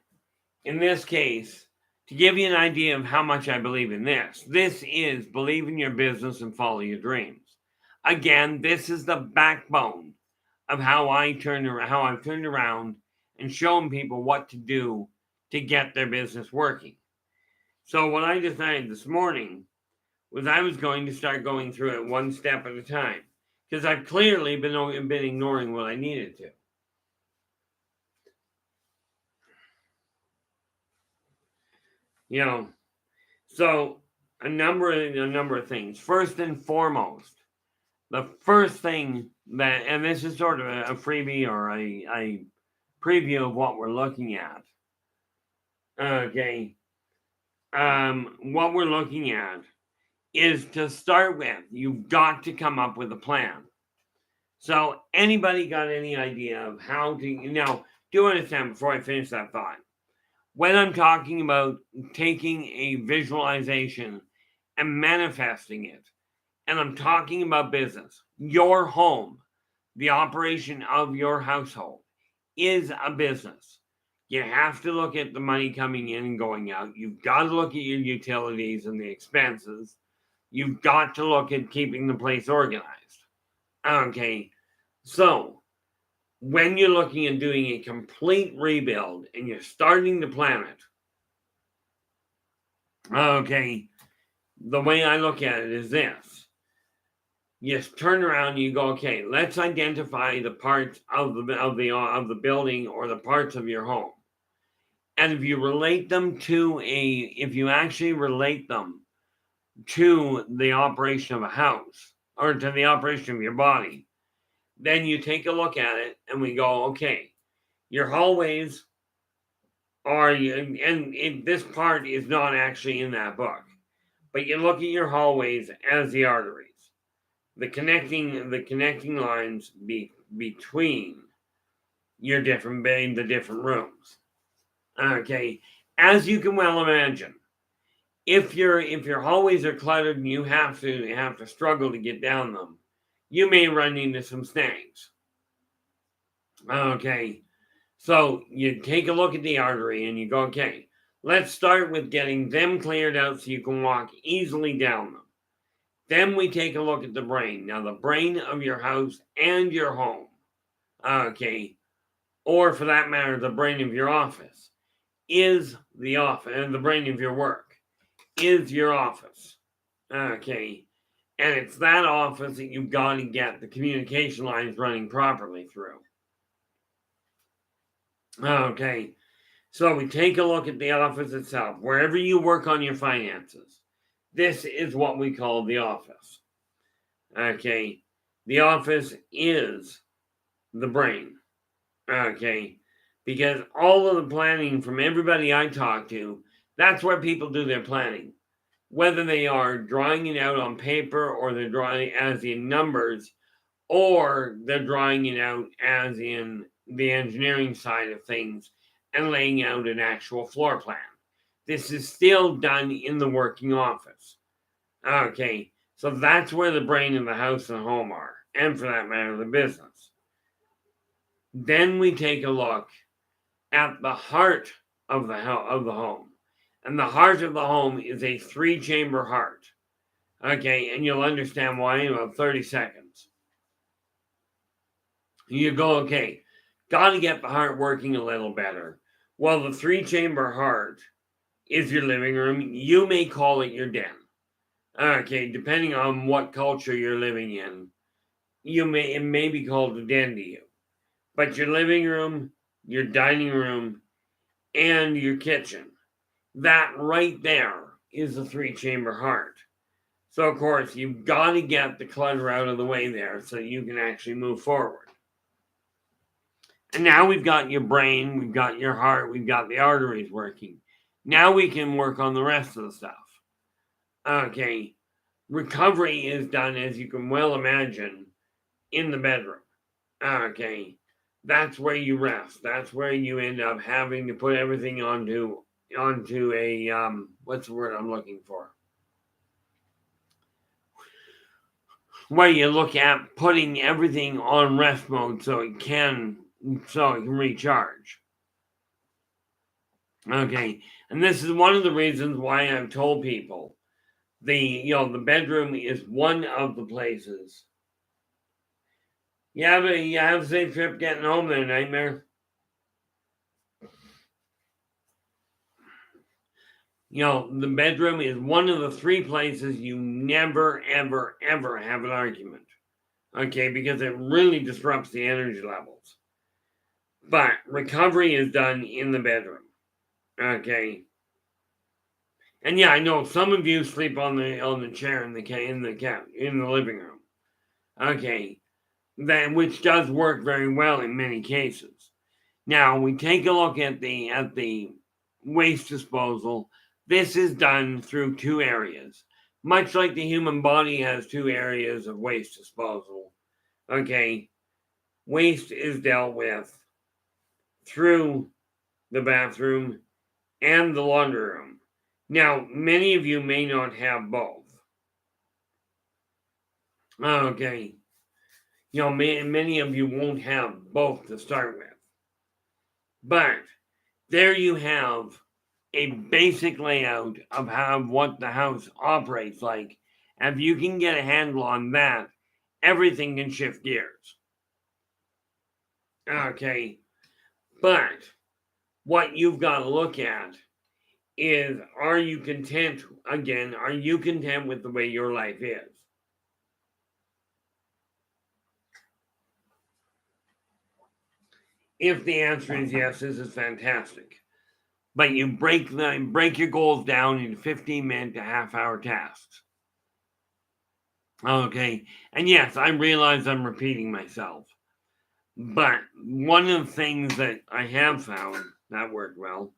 In this case, to give you an idea of how much I believe in this is believe in your business and follow your dreams. Again, this is the backbone of how I've turned around and shown people what to do to get their business working. So what I decided this morning was I was going to start going through it one step at a time, because I've clearly been ignoring what I needed to. So a number of things. First and foremost, the first thing that, and this is sort of a freebie or a preview of what we're looking at. Okay. What we're looking at is, to start with, you've got to come up with a plan. So anybody got any idea of how to, now, do understand before I finish that thought, when I'm talking about taking a visualization and manifesting it, and I'm talking about business, your home, the operation of your household is a business. You have to look at the money coming in and going out. You've got to look at your utilities and the expenses. You've got to look at keeping the place organized. Okay, so when you're looking at doing a complete rebuild and you're starting to plan it, okay, the way I look at it is this. You turn around and you go, okay, let's identify the parts of the building or the parts of your home. And if you actually relate them to the operation of a house or to the operation of your body, then you take a look at it and we go, okay, your hallways are, and this part is not actually in that book, but you look at your hallways as the arteries, the connecting lines between the different rooms. Okay, as you can well imagine, if your hallways are cluttered and you have to struggle to get down them, you may run into some snags. Okay, so you take a look at the artery and you go, okay, let's start with getting them cleared out so you can walk easily down them. Then we take a look at the brain. Now, the brain of your house and your home, okay, or for that matter, the brain of your office is the office, and the brain of your work is your office. Okay, and it's that office that you've got to get the communication lines running properly through. Okay, so we take a look at the office itself. Wherever you work on your finances, this is what we call the office. Okay, the office is the brain. Okay, Because all of the planning from everybody I talk to, that's where people do their planning. Whether they are drawing it out on paper or they're drawing it as in numbers or they're drawing it out as in the engineering side of things and laying out an actual floor plan. This is still done in the working office. Okay, so that's where the brain of the house and home are, and for that matter, the business. Then we take a look at the heart of the home. And the heart of the home is a 3-chamber heart. Okay, and you'll understand why in about 30 seconds. You go, okay, got to get the heart working a little better. Well, the 3-chamber heart is your living room. You may call it your den. Okay, depending on what culture you're living in, it may be called a den to you. But your living room, your dining room, and your kitchen, that right there is a 3-chamber heart. So, of course, you've got to get the clutter out of the way there so you can actually move forward. And now we've got your brain, we've got your heart, we've got the arteries working. Now we can work on the rest of the stuff. Okay, recovery is done, as you can well imagine, in the bedroom. Okay, that's where you rest. That's where you end up having to put everything onto a what's the word I'm looking for? Where you look at putting everything on rest mode so it can recharge. Okay, and this is one of the reasons why I've told people the bedroom is one of the places. You have a safe trip getting home there, Nightmare. The bedroom is one of the 3 places you never, ever, ever have an argument. Okay, because it really disrupts the energy levels. But recovery is done in the bedroom. Okay. And yeah, I know some of you sleep on the chair in the living room. Okay. Which does work very well in many cases. Now we take a look at the waste disposal. This is done through 2 areas. Much like the human body has 2 areas of waste disposal. Okay. Waste is dealt with through the bathroom and the laundry room. Now, many of you may not have both. Okay. Many of you won't have both to start with. But there you have a basic layout of what the house operates like. If you can get a handle on that, everything can shift gears. Okay. But what you've got to look at is, are you content with the way your life is? If the answer is yes, this is fantastic. But you break your goals down into 15-minute to half-hour tasks. Okay. And yes, I realize I'm repeating myself. But one of the things that I have found that worked well.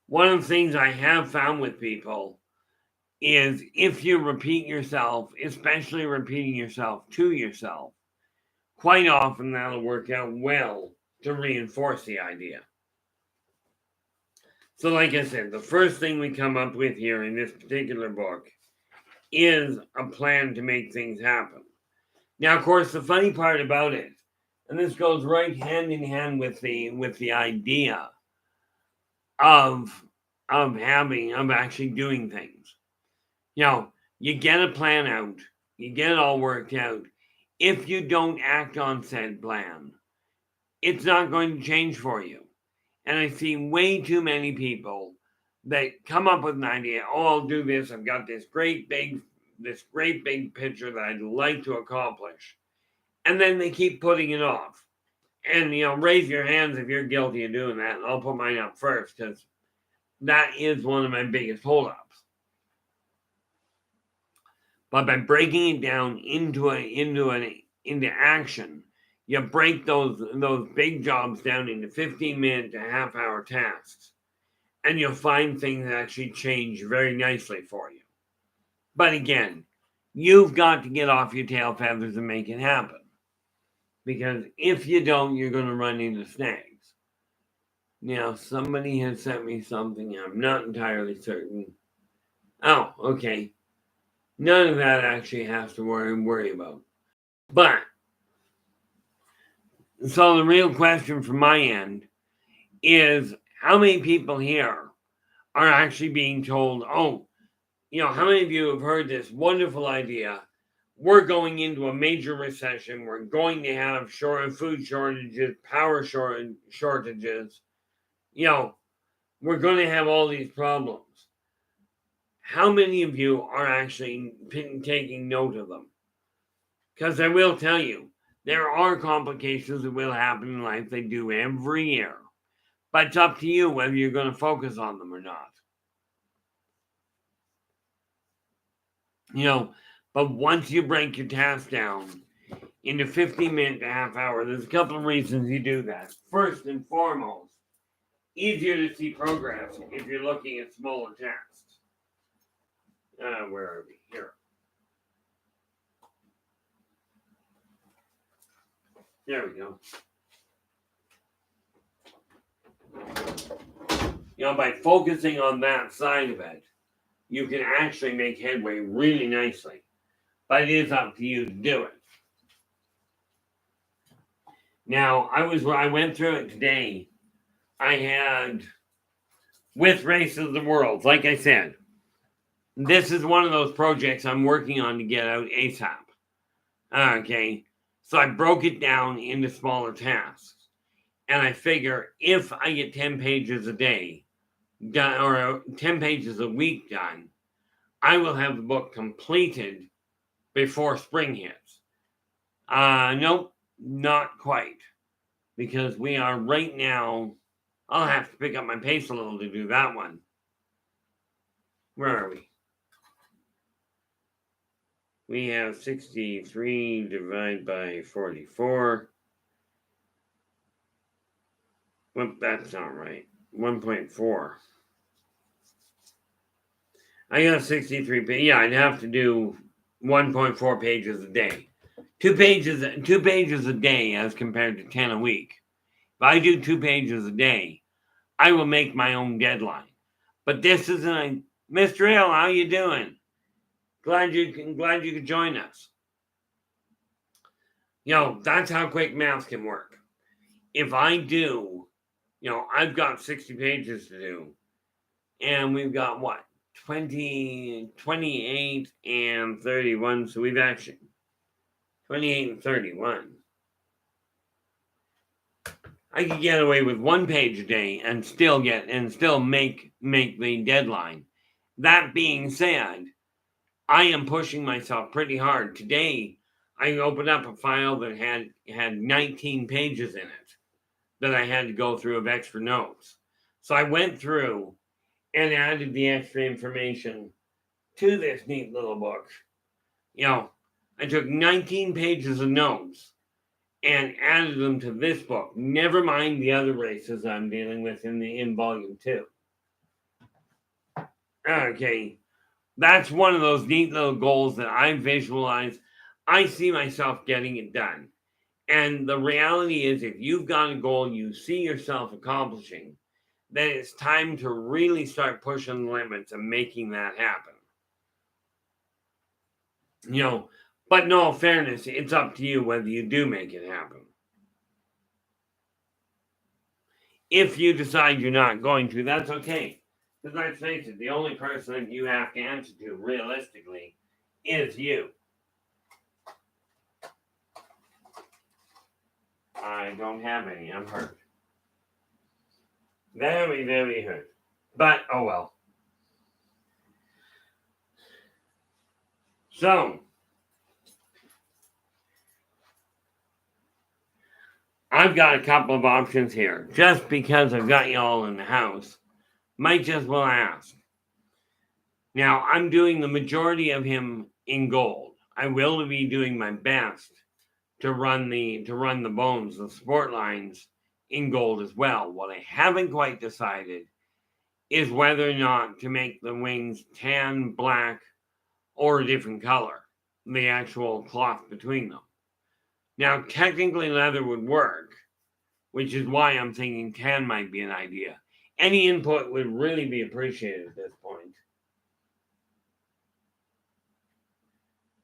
One of the things I have found with people is if you repeat yourself, especially repeating yourself to yourself, quite often that'll work out well to reinforce the idea. So like I said, the first thing we come up with here in this particular book is a plan to make things happen. Now, of course, the funny part about it, and this goes right hand in hand with the idea of actually doing things. You get a plan out, you get it all worked out. If you don't act on said plan, it's not going to change for you. And I see way too many people that come up with an idea. Oh, I'll do this. I've got this great big picture that I'd like to accomplish. And then they keep putting it off. And, raise your hands if you're guilty of doing that. And I'll put mine up first because that is one of my biggest holdups. But by breaking it down into action, You break those big jobs down into 15-minute to half-hour tasks, and you'll find things actually change very nicely for you. But again, you've got to get off your tail feathers and make it happen. Because if you don't, you're going to run into snags. Now, somebody has sent me something. I'm not entirely certain. Oh, okay. None of that actually has to worry about. But, so the real question from my end is, how many people here are actually being told, oh, how many of you have heard this wonderful idea? We're going into a major recession. We're going to have food shortages, power shortages. We're going to have all these problems. How many of you are actually taking note of them? Because I will tell you, there are complications that will happen in life. They do every year. But it's up to you whether you're going to focus on them or not. But once you break your task down into 15-minute to half hour, there's a couple of reasons you do that. First and foremost, easier to see progress if you're looking at smaller tasks. Where are we? Here. There we go. By focusing on that side of it, you can actually make headway really nicely. But it is up to you to do it. Now, I went through it today. I had, with Race of the Worlds, like I said, this is one of those projects I'm working on to get out ASAP. Okay, so I broke it down into smaller tasks. And I figure if I get 10 pages a day done, or 10 pages a week done, I will have the book completed before spring hits. Nope, not quite. Because we are right now, I'll have to pick up my pace a little to do that one. Where are we? We have 63 divided by 44. Well, that's not right. 1.4. I got 63 pages. Yeah, I'd have to do 1.4 pages a day. 2 pages a day as compared to 10 a week. If I do 2 pages a day, I will make my own deadline. But this isn't Mr. Hill, how you doing? Glad you could join us. That's how quick math can work. If I do, I've got 60 pages to do. And we've got what? 20, 28, and 31. So we've actually 28 and 31. I could get away with 1 page a day and still make the deadline. That being said, I am pushing myself pretty hard. Today, I opened up a file that had 19 pages in it that I had to go through of extra notes. So I went through and added the extra information to this neat little book. I took 19 pages of notes and added them to this book. Never mind the other races I'm dealing with in volume 2. Okay, that's one of those neat little goals that I visualize. I see myself getting it done. And the reality is, if you've got a goal you see yourself accomplishing, then it's time to really start pushing the limits and making that happen. But in all fairness, it's up to you whether you do make it happen. If you decide you're not going to, that's okay. Because let's face it, the only person that you have to answer to, realistically, is you. I don't have any. I'm hurt. Very, very hurt. But, oh well. So, I've got a couple of options here. Just because I've got you all in the house, might just well ask. Now, I'm doing the majority of him in gold. I will be doing my best to run the bones, the support lines in gold as well. What I haven't quite decided is whether or not to make the wings tan, black, or a different color, the actual cloth between them. Now, technically leather would work, which is why I'm thinking tan might be an idea. Any input would really be appreciated at this point.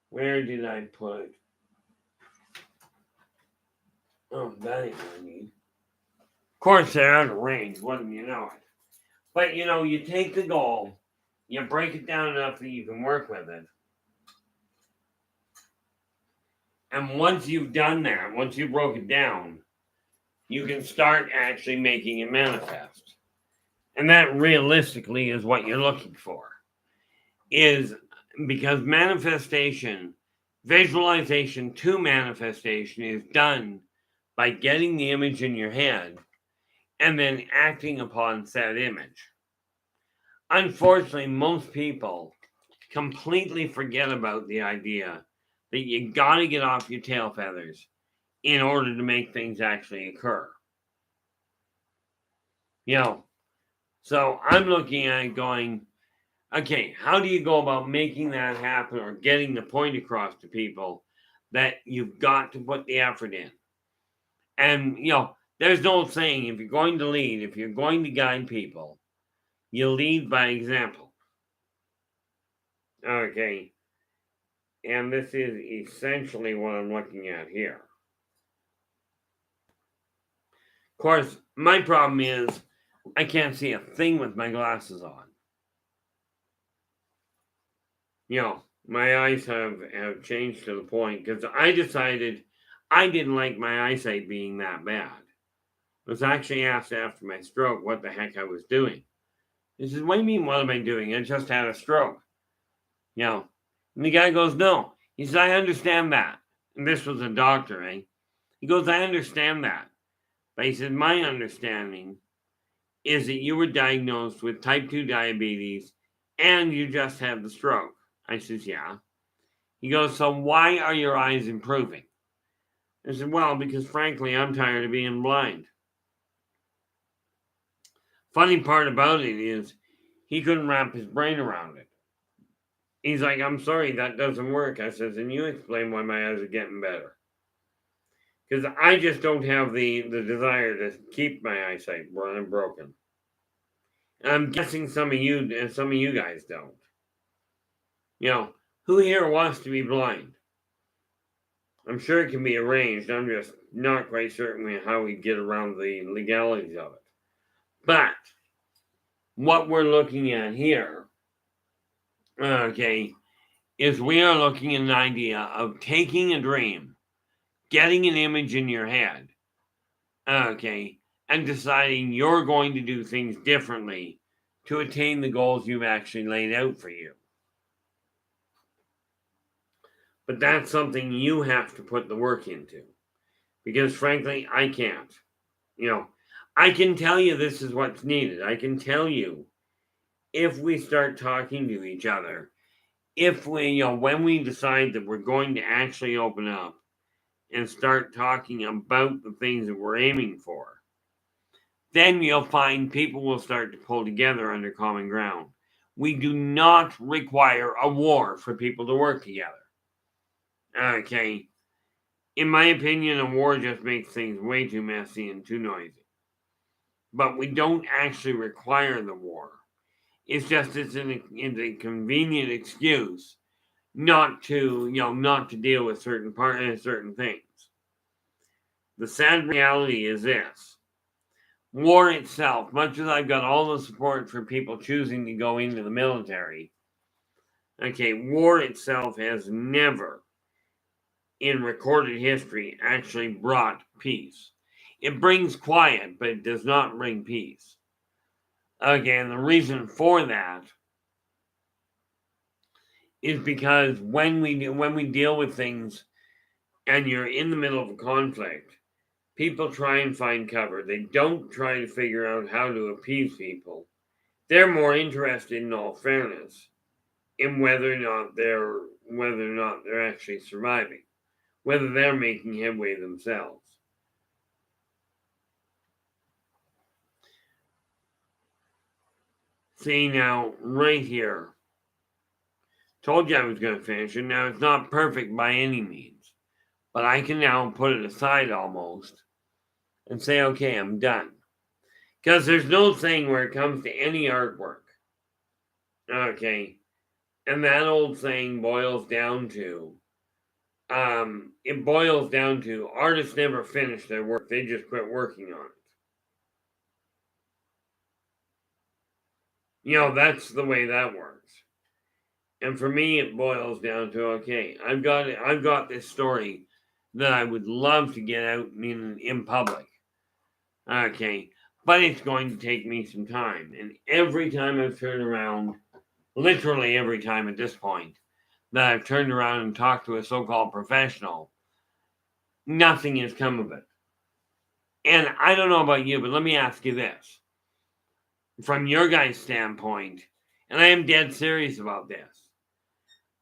Where did I put? Oh, that ain't what I need. Of course, they're out of range, wouldn't you know it? But you take the gold, you break it down enough that you can work with it. And once you've done that, once you broke it down, you can start actually making it manifest. And that realistically is what you're looking for. Is because manifestation, visualization to manifestation is done by getting the image in your head and then acting upon said image. Unfortunately, most people completely forget about the idea that you got to get off your tail feathers in order to make things actually occur. So I'm looking at it going, okay, how do you go about making that happen or getting the point across to people that you've got to put the effort in? And, there's no saying, if you're going to lead, if you're going to guide people, you lead by example. Okay. And this is essentially what I'm looking at here. Of course, my problem is I can't see a thing with my glasses on. My eyes have changed to the point because I decided I didn't like my eyesight being that bad. I was actually asked after my stroke what the heck I was doing. He says, what do you mean, what am I doing? I just had a stroke. And the guy goes, no. He says, I understand that. And this was a doctor, eh? He goes, I understand that. But he said, my understanding is that you were diagnosed with type 2 diabetes and you just had the stroke. I says, yeah. He goes, so why are your eyes improving? I said, well, because frankly, I'm tired of being blind. Funny part about it is he couldn't wrap his brain around it. He's like, I'm sorry, that doesn't work. I says, and you explain why my eyes are getting better. Because I just don't have the desire to keep my eyesight broken. I'm guessing some of you guys don't. Who here wants to be blind? I'm sure it can be arranged. I'm just not quite certain how we get around the legalities of it. But what we're looking at here, okay, is we are looking at an idea of taking a dream, getting an image in your head, okay, and deciding you're going to do things differently to attain the goals you've actually laid out for you. But that's something you have to put the work into. Because frankly, I can't. I can tell you this is what's needed. I can tell you if we start talking to each other, if we, when we decide that we're going to actually open up and start talking about the things that we're aiming for, then you'll find people will start to pull together under common ground. We do not require a war for people to work together. Okay. In my opinion, a war just makes things way too messy and too noisy. But we don't actually require the war. It's just it's a convenient excuse not to deal with certain things. The sad reality is this. War itself, much as I've got all the support for people choosing to go into the military, okay, war itself has never in recorded history actually brought peace. It brings quiet, but it does not bring peace. Again, the reason for that is because when we deal with things and you're in the middle of a conflict, people try and find cover. They don't try to figure out how to appease people. They're more interested, in all fairness, in whether or not they're actually surviving. whether they're making headway themselves. See now, right here, told you I was going to finish it. Now, it's not perfect by any means, but I can now put it aside almost and say, okay, I'm done. Because there's no thing where it comes to any artwork. Okay. And that old saying boils down to, artists never finish their work. They just quit working on it. That's the way that works. And for me, it boils down to, okay, I've got this story that I would love to get out in public. Okay. But it's going to take me some time. And every time I've turned around, literally every time at this point, that I've turned around and talked to a so-called professional, nothing has come of it. And I don't know about you, but let me ask you this. From your guys' standpoint, and I am dead serious about this,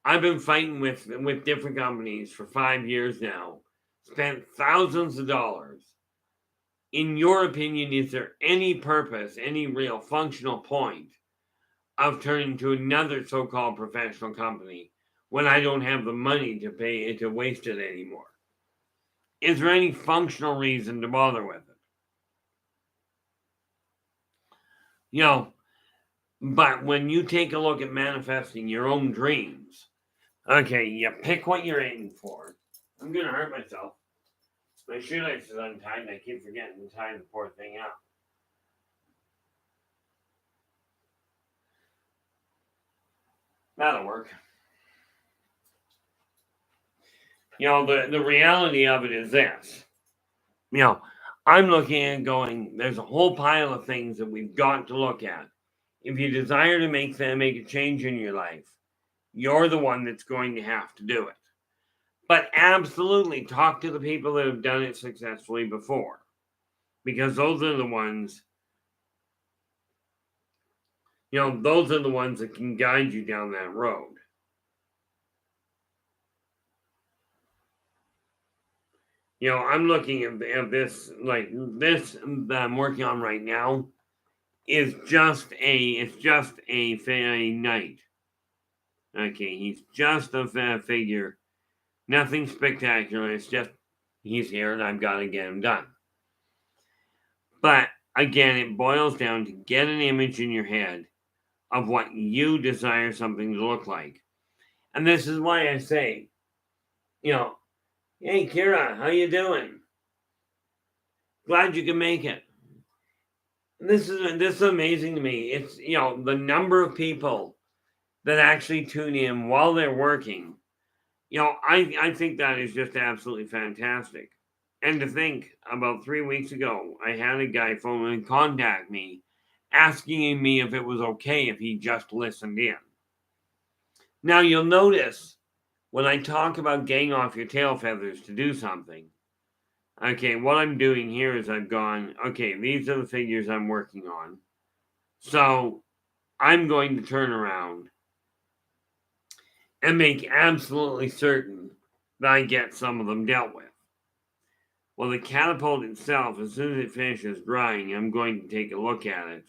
I've been fighting with different companies for 5 years now, spent thousands of dollars. In your opinion, is there any purpose, any real functional point of turning to another so-called professional company when I don't have the money to pay to waste it anymore? Is there any functional reason to bother with it? But when you take a look at manifesting your own dreams, okay, you pick what you're aiming for. I'm going to hurt myself. My shoelace is untied and I keep forgetting to tie the poor thing up. That'll work. The reality of it is this. I'm looking at going, there's a whole pile of things that we've got to look at. If you desire to make a change in your life, you're the one that's going to have to do it. But absolutely talk to the people that have done it successfully before. Because those are the ones, that can guide you down that road. I'm looking at this, like this that I'm working on right now is just a knight. Okay, he's just a figure. Nothing spectacular. It's just he's here and I've got to get him done. But again, it boils down to get an image in your head of what you desire something to look like. And this is why I say, hey Kira, how you doing? Glad you can make it. This is amazing to me. It's the number of people that actually tune in while they're working. I think that is just absolutely fantastic. And to think, about 3 weeks ago, I had a guy phone and contact me, asking me if it was okay if he just listened in. Now you'll notice when I talk about getting off your tail feathers to do something, okay, what I'm doing here is I've gone, okay, these are the figures I'm working on. So I'm going to turn around and make absolutely certain that I get some of them dealt with. Well, the catapult itself, as soon as it finishes drying, I'm going to take a look at it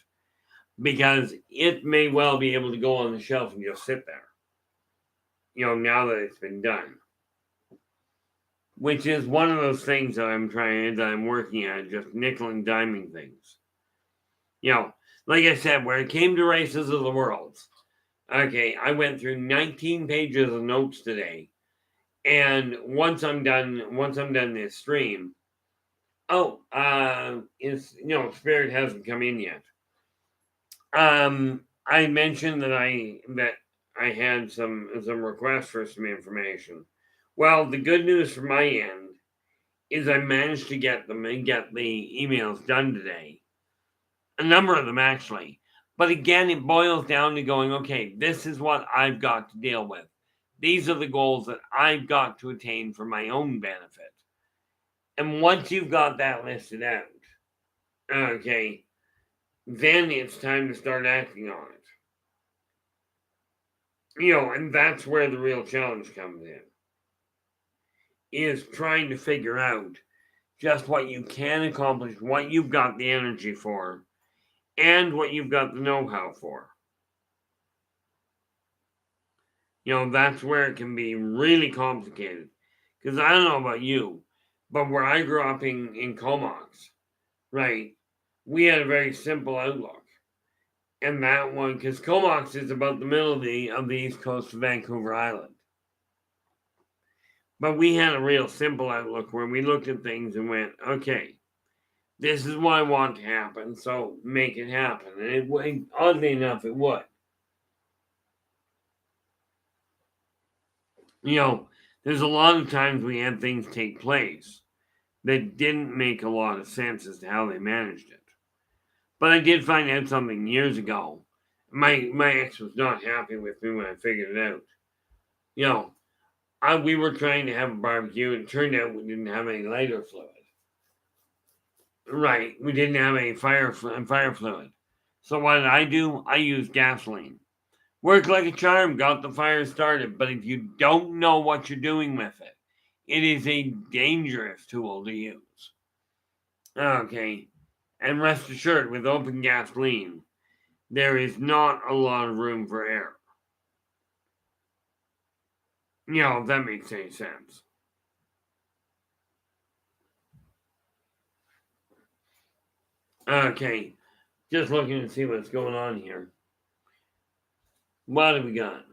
because it may well be able to go on the shelf and just sit there, now that it's been done. Which is one of those things that I'm working at, just nickel and diming things. Like I said, when it came to Races of the Worlds, okay, I went through 19 pages of notes today. And once I'm done this stream, Spirit hasn't come in yet. I mentioned that I had some requests for some information. Well, the good news from my end is I managed to get the emails done today. A number of them actually. But again, it boils down to going, okay, this is what I've got to deal with. These are the goals that I've got to attain for my own benefit. And once you've got that listed out, okay, then it's time to start acting on it. And that's where the real challenge comes in. is trying to figure out just what you can accomplish, what you've got the energy for, and what you've got the know-how for. That's where it can be really complicated. Because I don't know about you, but where I grew up in Comox, right, we had a very simple outlook. And that one, because Comox is about the middle of the east coast of Vancouver Island. But we had a real simple outlook where we looked at things and went, okay, this is what I want to happen, so make it happen. And oddly enough, it would. There's a lot of times we had things take place that didn't make a lot of sense as to how they managed it. But I did find out something years ago. My ex was not happy with me when I figured it out. We were trying to have a barbecue, and it turned out we didn't have any lighter fluid. Right, we didn't have any fire fluid. So what did I do? I used gasoline. Worked like a charm, got the fire started. But if you don't know what you're doing with it, it is a dangerous tool to use. Okay, and rest assured, with open gasoline, there is not a lot of room for error. If that makes any sense. Okay, just looking to see what's going on here. What do we got?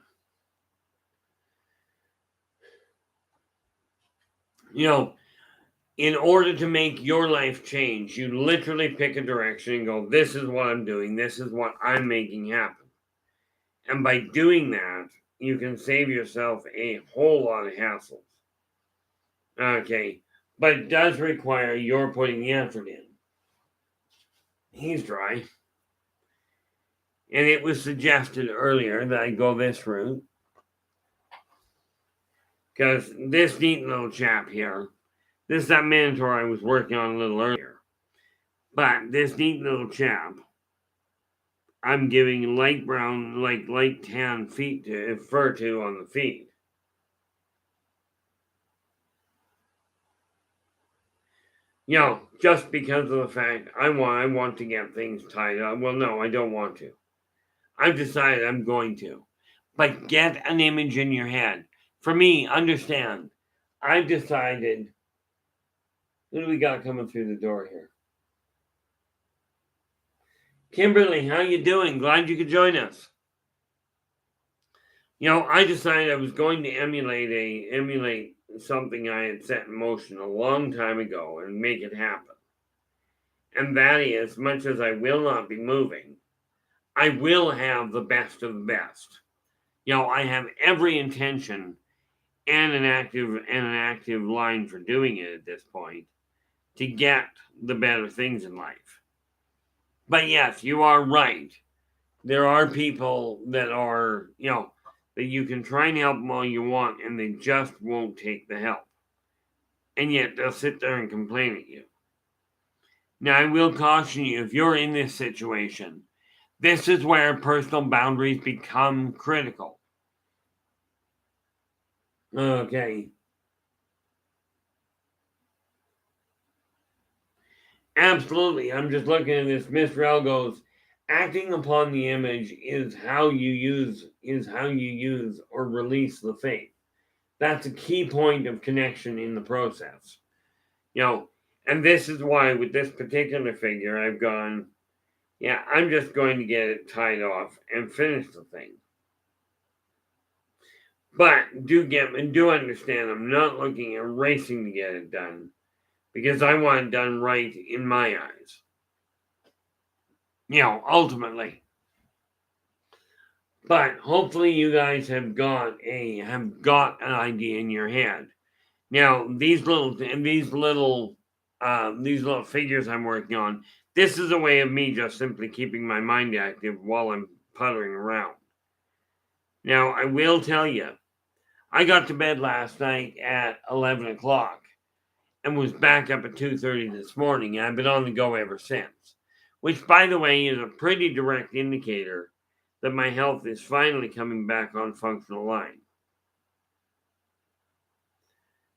In order to make your life change, you literally pick a direction and go, this is what I'm doing, this is what I'm making happen. And by doing that, you can save yourself a whole lot of hassles. Okay, but it does require your putting the effort in. He's dry. And it was suggested earlier that I go this route. Because this neat little chap here, this is that mentor I was working on a little earlier. But this neat little chap, I'm giving light brown, like light tan fur to on the feet. Just because of the fact I want to get things tied up. Well, no, I don't want to. I've decided I'm going to. But get an image in your head. For me, understand, I've decided. Who do we got coming through the door here? Kimberly, how you doing? Glad you could join us. I decided I was going to emulate something I had set in motion a long time ago and make it happen. And that is, much as I will not be moving, I will have the best of the best. I have every intention and an active line for doing it at this point to get the better things in life. But yes, you are right. There are people that are, that you can try and help them all you want, and they just won't take the help. And yet they'll sit there and complain at you. Now, I will caution you, if you're in this situation, this is where personal boundaries become critical. Okay. Absolutely. I'm just looking at this. Miss Rel goes, acting upon the image is how you use or release the faith. That's a key point of connection in the process. And this is why with this particular figure, I've gone, I'm just going to get it tied off and finish the thing. But do understand, I'm not looking at racing to get it done, because I want it done right in my eyes. Ultimately. But hopefully you guys have got an idea in your head. Now these little figures I'm working on, this is a way of me just simply keeping my mind active while I'm puttering around. Now I will tell you, I got to bed last night at 11 o'clock and was back up at 2:30 this morning, and I've been on the go ever since. Which, by the way, is a pretty direct indicator that my health is finally coming back on functional line.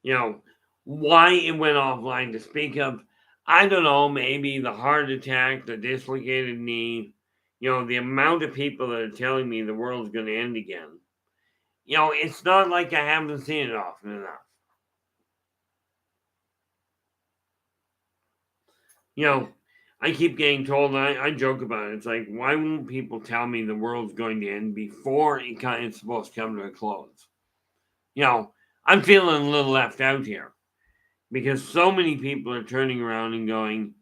You know, why it went offline to speak of, I don't know, maybe the heart attack, the dislocated knee, the amount of people that are telling me the world's going to end again. It's not like I haven't seen it often enough. I keep getting told, I joke about it. It's like, why won't people tell me the world's going to end before it's supposed to come to a close? I'm feeling a little left out here because so many people are turning around and going,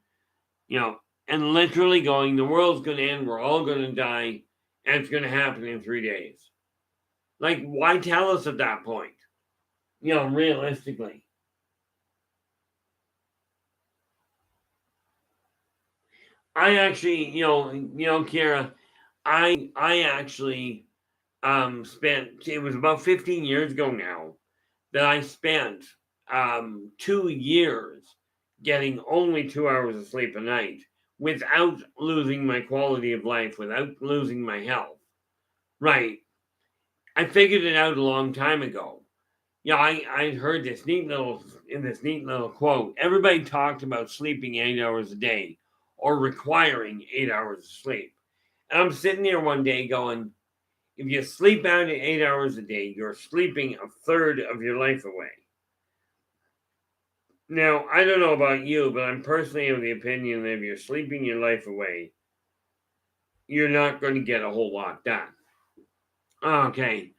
and literally going, the world's going to end, we're all going to die, and it's going to happen in 3 days. Like, why tell us at that point? Realistically. I actually, Kiera, I actually spent, it was about 15 years ago now that I spent 2 years getting only 2 hours of sleep a night without losing my quality of life, without losing my health. Right. I figured it out a long time ago. I heard this neat little quote. Everybody talked about sleeping 8 hours a day or requiring 8 hours of sleep. And I'm sitting there one day going, if you sleep out 8 hours a day, you're sleeping a third of your life away. Now, I don't know about you, but I'm personally of the opinion that if you're sleeping your life away, you're not going to get a whole lot done. Okay.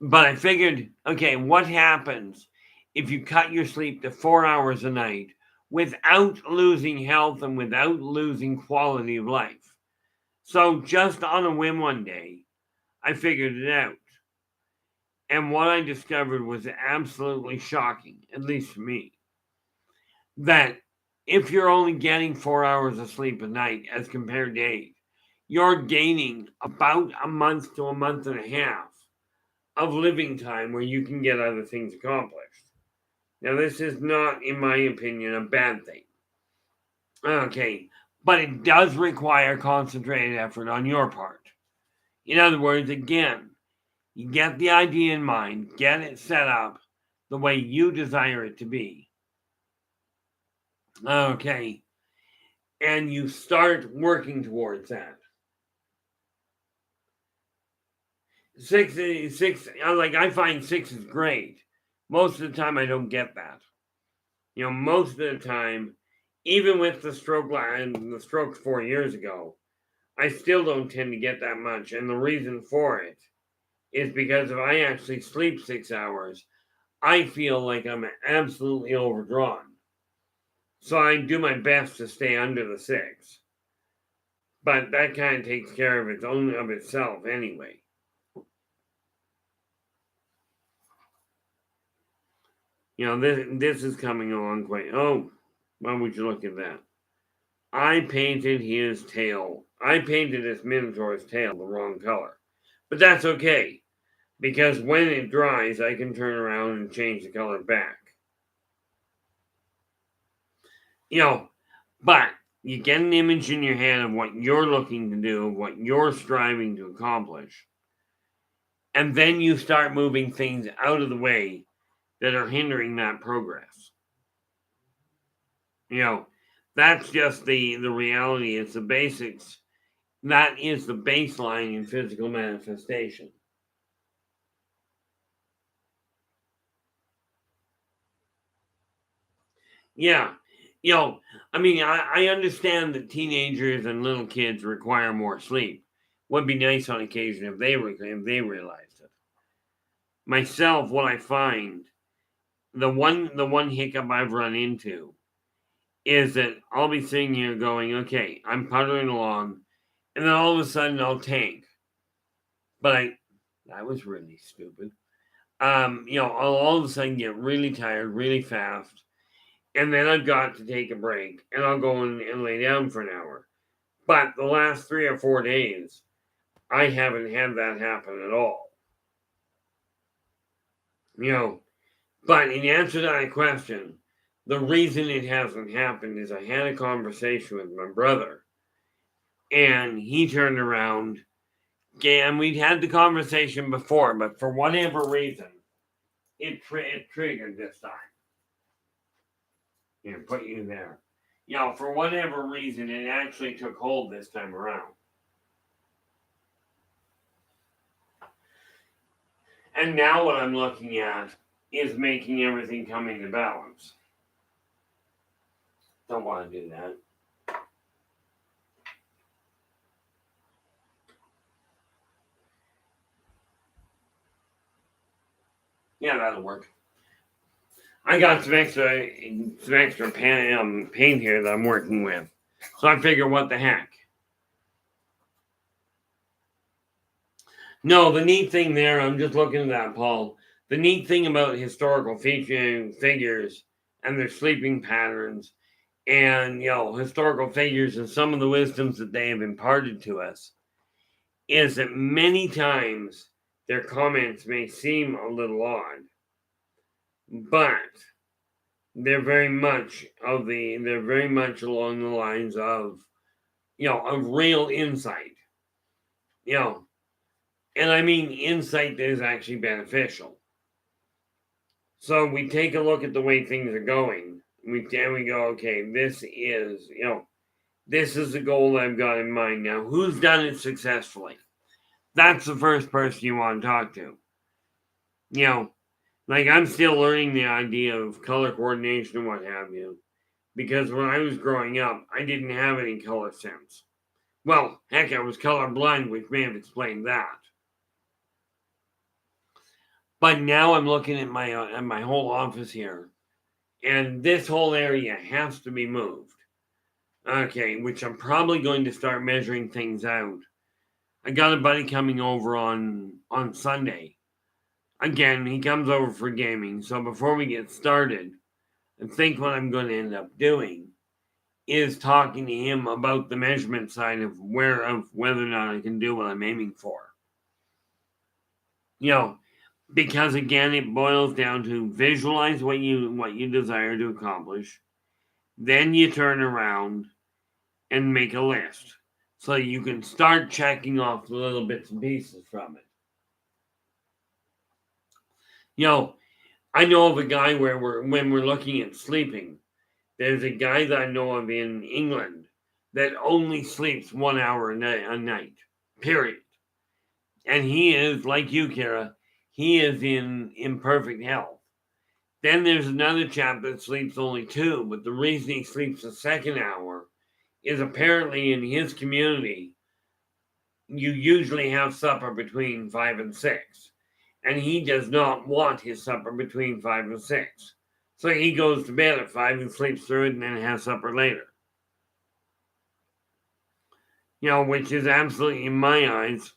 But I figured, okay, what happens if you cut your sleep to 4 hours a night without losing health and without losing quality of life? So just on a whim one day, I figured it out. And what I discovered was absolutely shocking, at least for me, that if you're only getting 4 hours of sleep a night as compared to 8, you're gaining about a month to a month and a half of living time where you can get other things accomplished. Now, this is not, in my opinion, a bad thing. Okay, but it does require concentrated effort on your part. In other words, again, you get the idea in mind, get it set up the way you desire it to be. Okay, and you start working towards that. Six, like I find 6 is great. Most of the time, I don't get that. Most of the time, even with the stroke and the stroke 4 years ago, I still don't tend to get that much. And the reason for it is because if I actually sleep 6 hours, I feel like I'm absolutely overdrawn. So I do my best to stay under the 6. But that kind of takes care of its own of itself anyway. This is coming along quite. Oh, why would you look at that? I painted his tail. I painted this Minotaur's tail the wrong color. But that's okay, because when it dries, I can turn around and change the color back. But you get an image in your head of what you're looking to do, what you're striving to accomplish, and then you start moving things out of the way that are hindering that progress. That's just the reality. It's the basics. That is the baseline in physical manifestation. Yeah. I understand that teenagers and little kids require more sleep. Would be nice on occasion if they realized it. Myself, what I find, the one hiccup I've run into is that I'll be sitting here going, okay, I'm puttering along, and then all of a sudden I'll tank. But that was really stupid. I'll all of a sudden get really tired really fast, and then I've got to take a break, and I'll go and lay down for an hour. But the last 3 or 4 days, I haven't had that happen at all. But in answer to that question, the reason it hasn't happened is I had a conversation with my brother, and he turned around, and we'd had the conversation before, but for whatever reason, it triggered this time. Here, put you there. For whatever reason, it actually took hold this time around. And now what I'm looking at is making everything come into balance. Don't want to do that. Yeah, that'll work. I got some extra paint here that I'm working with. So I figure, what the heck? No, the neat thing there, I'm just looking at that, Paul. The neat thing about historical figures and their sleeping patterns and, historical figures and some of the wisdoms that they have imparted to us is that many times their comments may seem a little odd, but they're very much along the lines of, of real insight, and I mean insight that is actually beneficial. So we take a look at the way things are going. We go, okay, this is the goal I've got in mind now. Who's done it successfully? That's the first person you want to talk to. Like, I'm still learning the idea of color coordination and what have you. Because when I was growing up, I didn't have any color sense. Well, heck, I was colorblind, which may have explained that. But now I'm looking at my whole office here, and this whole area has to be moved. Okay, which I'm probably going to start measuring things out. I got a buddy coming over on Sunday. Again, he comes over for gaming, so before we get started, I think what I'm going to end up doing is talking to him about the measurement side of whether or not I can do what I'm aiming for. Because again, it boils down to visualize what you desire to accomplish. Then you turn around and make a list so you can start checking off the little bits and pieces from it. I know of a guy when we're looking at sleeping, there's a guy that I know of in England that only sleeps 1 hour a night, period. And he is, like you, Kara, he is in perfect health. Then there's another chap that sleeps only 2, but the reason he sleeps the second hour is apparently in his community, you usually have supper between 5 and 6. And he does not want his supper between 5 and 6. So he goes to bed at 5 and sleeps through it and then has supper later. Which is absolutely, in my eyes,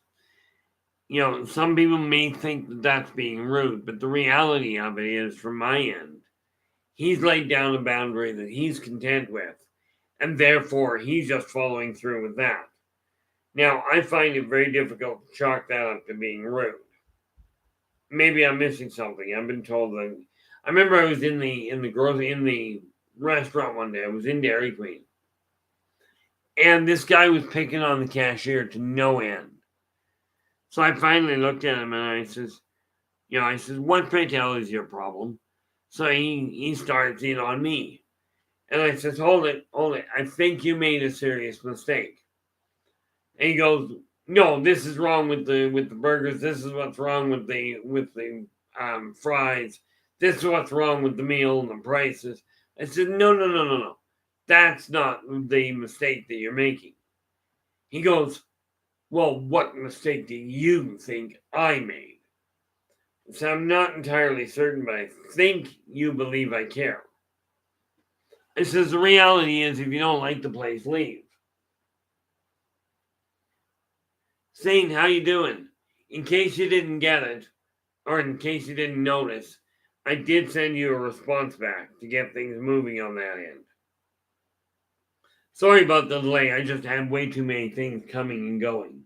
some people may think that that's being rude, but the reality of it is, from my end, he's laid down a boundary that he's content with, and therefore he's just following through with that. Now, I find it very difficult to chalk that up to being rude. Maybe I'm missing something. I've been told that. I remember I was in the restaurant one day. I was in Dairy Queen, and this guy was picking on the cashier to no end. So I finally looked at him and I says, what, pray tell, is your problem? So he starts in on me. And I says, hold it. I think you made a serious mistake. And he goes, no, this is wrong with the burgers. This is what's wrong with the fries. This is what's wrong with the meal and the prices. I said, no. That's not the mistake that you're making. He goes, well, what mistake do you think I made? So I'm not entirely certain, but I think you believe I care. I says, the reality is, if you don't like the place, leave. Saying, how you doing? In case you didn't get it, or in case you didn't notice, I did send you a response back to get things moving on that end. Sorry about the delay. I just had way too many things coming and going.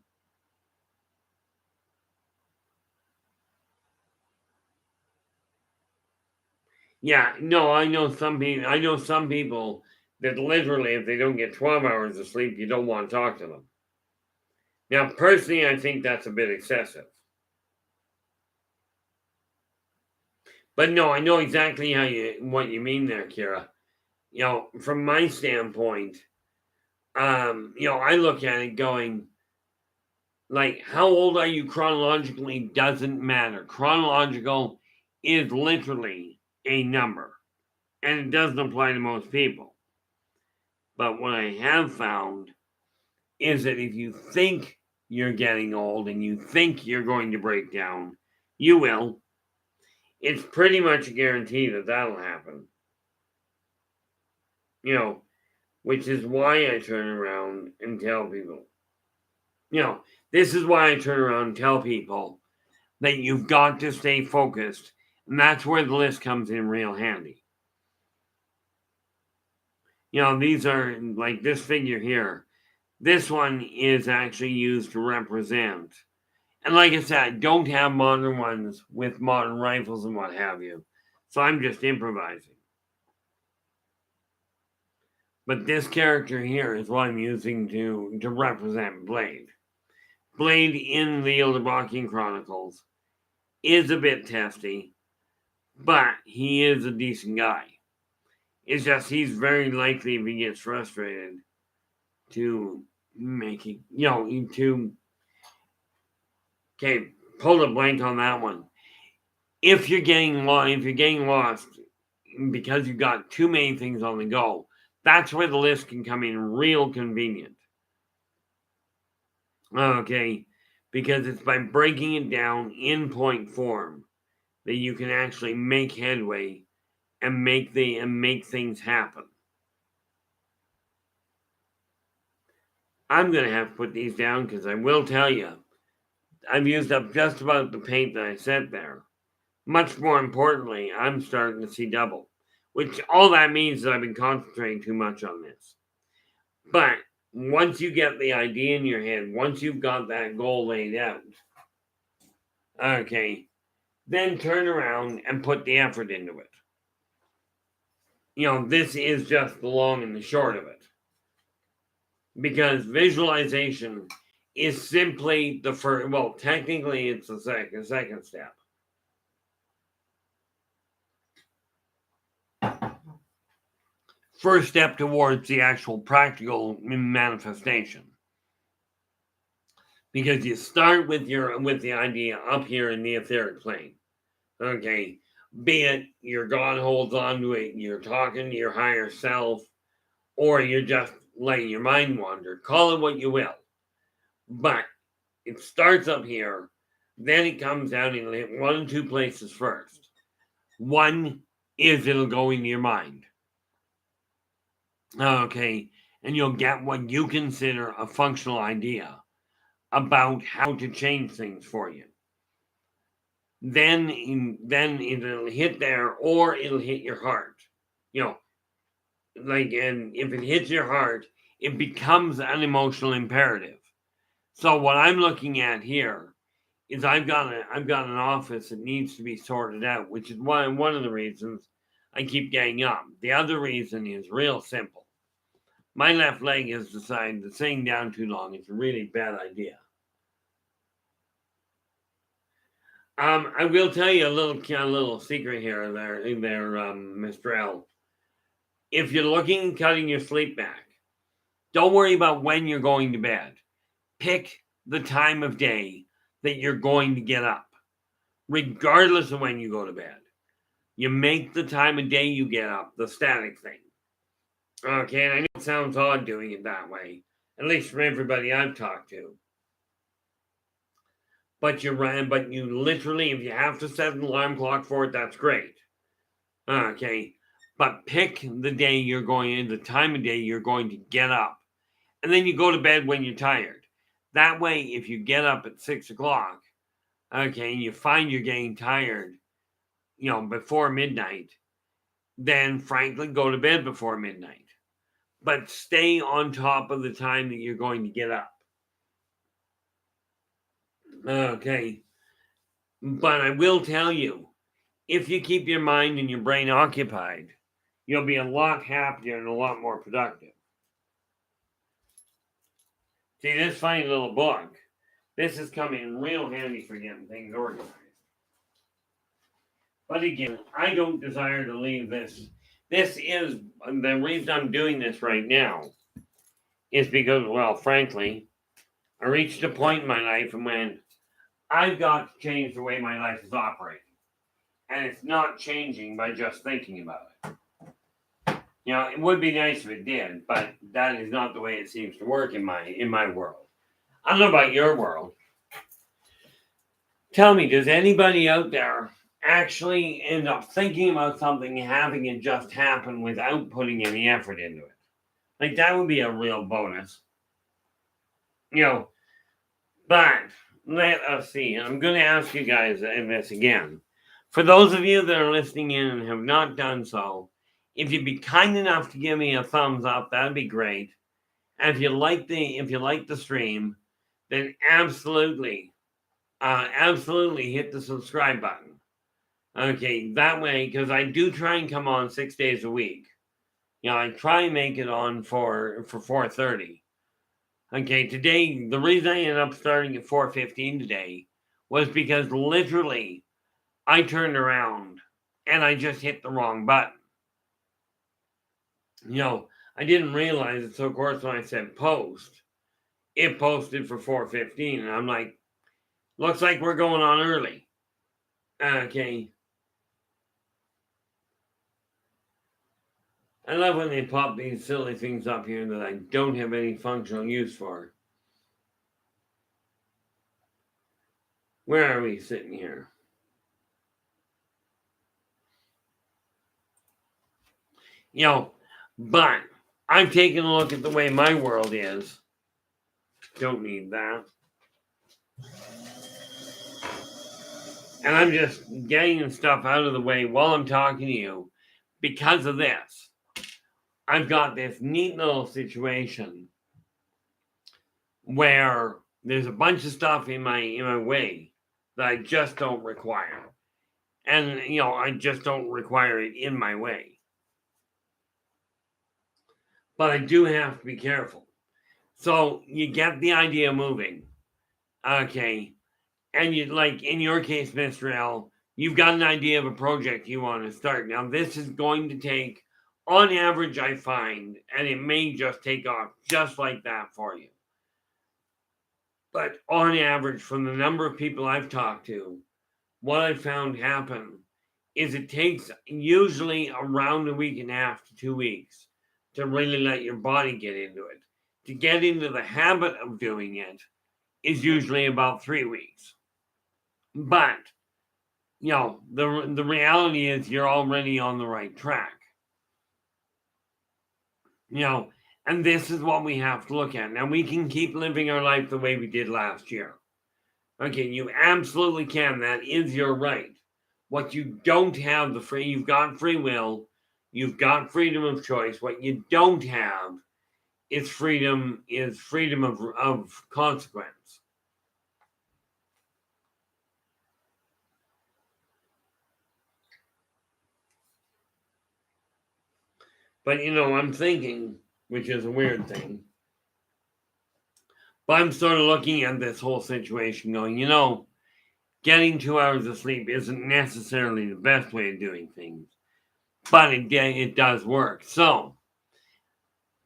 Yeah, no, I know some people that literally, if they don't get 12 hours of sleep, you don't want to talk to them. Now, personally, I think that's a bit excessive. But no, I know exactly what you mean there, Kira. from my standpoint, I look at it going, like, how old are you chronologically doesn't matter. Chronological is literally a number, and it doesn't apply to most people. But what I have found is that if you think you're getting old and you think you're going to break down, you will. It's pretty much a guarantee that that'll happen. Which is why I turn around and tell people. This is why I turn around and tell people that you've got to stay focused. And that's where the list comes in real handy. These are like this figure here. This one is actually used to represent. And like I said, I don't have modern ones with modern rifles and what have you. So I'm just improvising. But this character here is what I'm using to represent Blade. Blade in the Yldrbac Chronicles is a bit testy, but he is a decent guy. It's just he's very likely, if he gets frustrated, to make it, okay, pull the blank on that one. If you're getting lost because you've got too many things on the go, that's where the list can come in real convenient. Okay, because it's by breaking it down in point form that you can actually make headway and make things happen. I'm gonna have to put these down because I will tell you, I've used up just about the paint that I set there. Much more importantly, I'm starting to see double, which all that means is I've been concentrating too much on this. But once you get the idea in your head, once you've got that goal laid out, okay, then turn around and put the effort into it. This is just the long and the short of it. Because visualization is simply the first, well, technically it's the second step. First step towards the actual practical manifestation. Because you start with the idea up here in the etheric plane. Okay. Be it your God holds on to it, you're talking to your higher self, or you're just letting your mind wander. Call it what you will. But it starts up here, then it comes down and it'll hit one of two places first. One is it'll go into your mind. Okay, and you'll get what you consider a functional idea about how to change things for you. Then it'll hit there, or it'll hit your heart. And if it hits your heart, it becomes an emotional imperative. So what I'm looking at here is I've got an office that needs to be sorted out, which is one of the reasons I keep getting up. The other reason is real simple. My left leg has decided that sitting down too long is a really bad idea. I will tell you a little secret here and there, Mr. L. If you're looking at cutting your sleep back, don't worry about when you're going to bed. Pick the time of day that you're going to get up, regardless of when you go to bed. You make the time of day you get up the static thing. Okay, and I know it sounds odd doing it that way, at least from everybody I've talked to. But you literally, if you have to set an alarm clock for it, that's great. Okay, but pick the day the time of day you're going to get up. And then you go to bed when you're tired. That way, if you get up at 6 o'clock, okay, and you find you're getting tired, before midnight, then frankly, go to bed before midnight. But stay on top of the time that you're going to get up. Okay. But I will tell you, if you keep your mind and your brain occupied, you'll be a lot happier and a lot more productive. See, this funny little book, this is coming in real handy for getting things organized. But again, I don't desire to leave this This is the reason I'm doing this right now is because, well, frankly, I reached a point in my life and when I've got to change the way my life is operating. And it's not changing by just thinking about it. It would be nice if it did, but that is not the way it seems to work in my world. I don't know about your world. Tell me, does anybody out there actually end up thinking about something and having it just happen without putting any effort into it? Like, that would be a real bonus. But let us see. I'm going to ask you guys this again. For those of you that are listening in and have not done so, if you'd be kind enough to give me a thumbs up, that'd be great. And if you like the stream, then absolutely hit the subscribe button. Okay, that way, because I do try and come on 6 days a week. I try and make it on for 4:30. Okay, today, the reason I ended up starting at 4:15 today was because literally I turned around and I just hit the wrong button. I didn't realize it, so of course when I said post, it posted for 4:15, and I'm like, looks like we're going on early. Okay. I love when they pop these silly things up here that I don't have any functional use for. Where are we sitting here? But I've taken a look at the way my world is. Don't need that. And I'm just getting stuff out of the way while I'm talking to you because of this. I've got this neat little situation where there's a bunch of stuff in my way that I just don't require. And, I just don't require it in my way. But I do have to be careful. So you get the idea moving. Okay. And you, like in your case, Mr. L, you've got an idea of a project you want to start. Now, this is going to take, on average, I find, and it may just take off just like that for you. But on average, from the number of people I've talked to, what I've found happen is it takes usually around a week and a half to 2 weeks to really let your body get into it. To get into the habit of doing it is usually about 3 weeks. But, the reality is you're already on the right track. And this is what we have to look at. Now, we can keep living our life the way we did last year. Okay, you absolutely can. That is your right. What you don't have you've got free will, you've got freedom of choice. What you don't have is freedom of consequence. But I'm thinking, which is a weird thing, but I'm sort of looking at this whole situation going, getting 2 hours of sleep isn't necessarily the best way of doing things, but it does work. So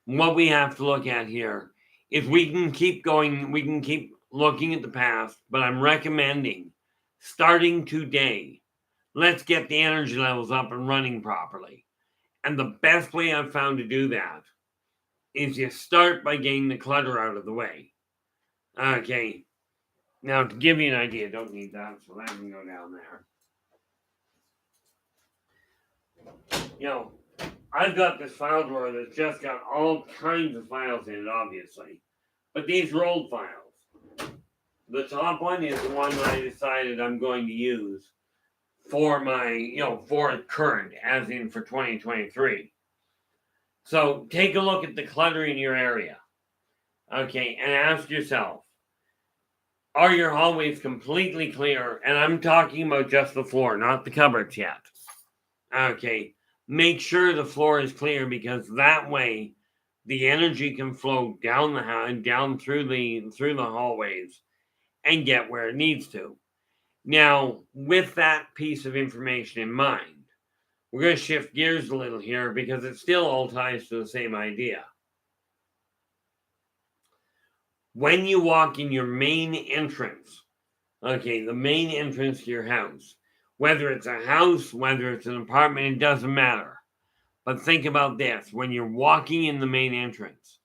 what we have to look at here is we can keep looking at the past, but I'm recommending starting today. Let's get the energy levels up and running properly. And the best way I've found to do that is you start by getting the clutter out of the way. Okay. Now, to give you an idea, don't need that, so that can go down there. I've got this file drawer that's just got all kinds of files in it, obviously. But these are old files. The top one is the one that I decided I'm going to use for my, for current, as in for 2023. So take a look at the clutter in your area. Okay, and ask yourself, are your hallways completely clear? And I'm talking about just the floor, not the cupboards yet. Okay, make sure the floor is clear because that way the energy can flow down through the hallways and get where it needs to. Now, with that piece of information in mind, We're going to shift gears a little here because it still all ties to the same idea. When you walk in your main entrance, okay, the main entrance to your house, whether it's a house, whether it's an apartment, it doesn't matter. But think about this. When you're walking in the main entrance,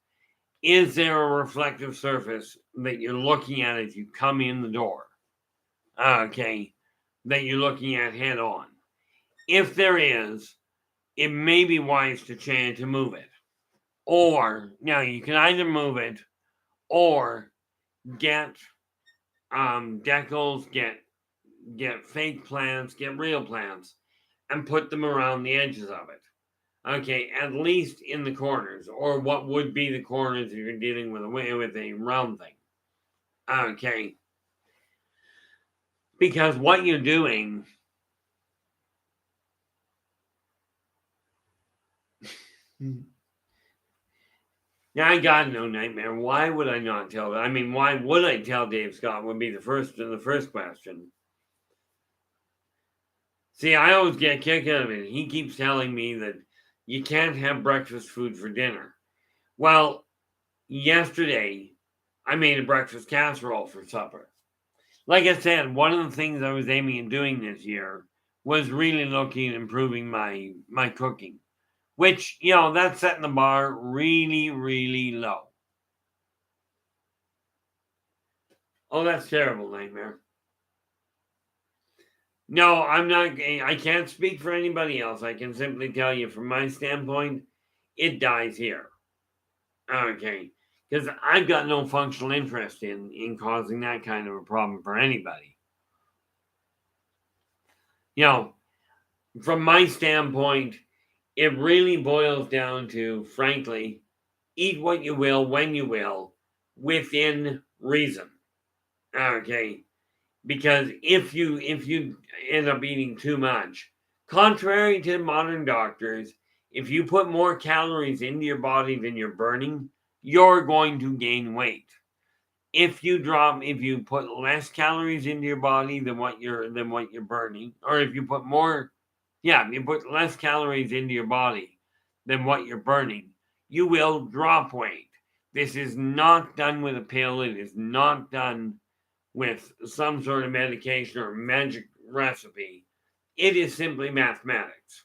is there a reflective surface that you're looking at as you come in the door? Okay, that you're looking at head on. If there is, it may be wise to move it. Or, now you can either move it or get decals, get fake plants, get real plants, and put them around the edges of it. Okay, at least in the corners, or what would be the corners if you're dealing with a round thing. Okay, because what you're doing. Now I got no nightmare. Why would I not tell that? I mean, why would I tell Dave Scott? Would be the first question. See, I always get a kick out of it. He keeps telling me that you can't have breakfast food for dinner. Well, yesterday I made a breakfast casserole for supper. Like I said, one of the things I was aiming at doing this year was really looking at improving my cooking, which, that's setting the bar really, really low. Oh, that's terrible, Nightmare. No, I'm not. I can't speak for anybody else. I can simply tell you from my standpoint, it dies here. Okay. Because I've got no functional interest in causing that kind of a problem for anybody. From my standpoint, it really boils down to, frankly, eat what you will, when you will, within reason. Okay. Because if you end up eating too much, contrary to modern doctors, if you put more calories into your body than you're burning, you're going to gain weight. If you put less calories into your body than what you're burning, or if you put less calories into your body than what you're burning, you will drop weight. This is not done with a pill. It is not done with some sort of medication or magic recipe. It is simply mathematics.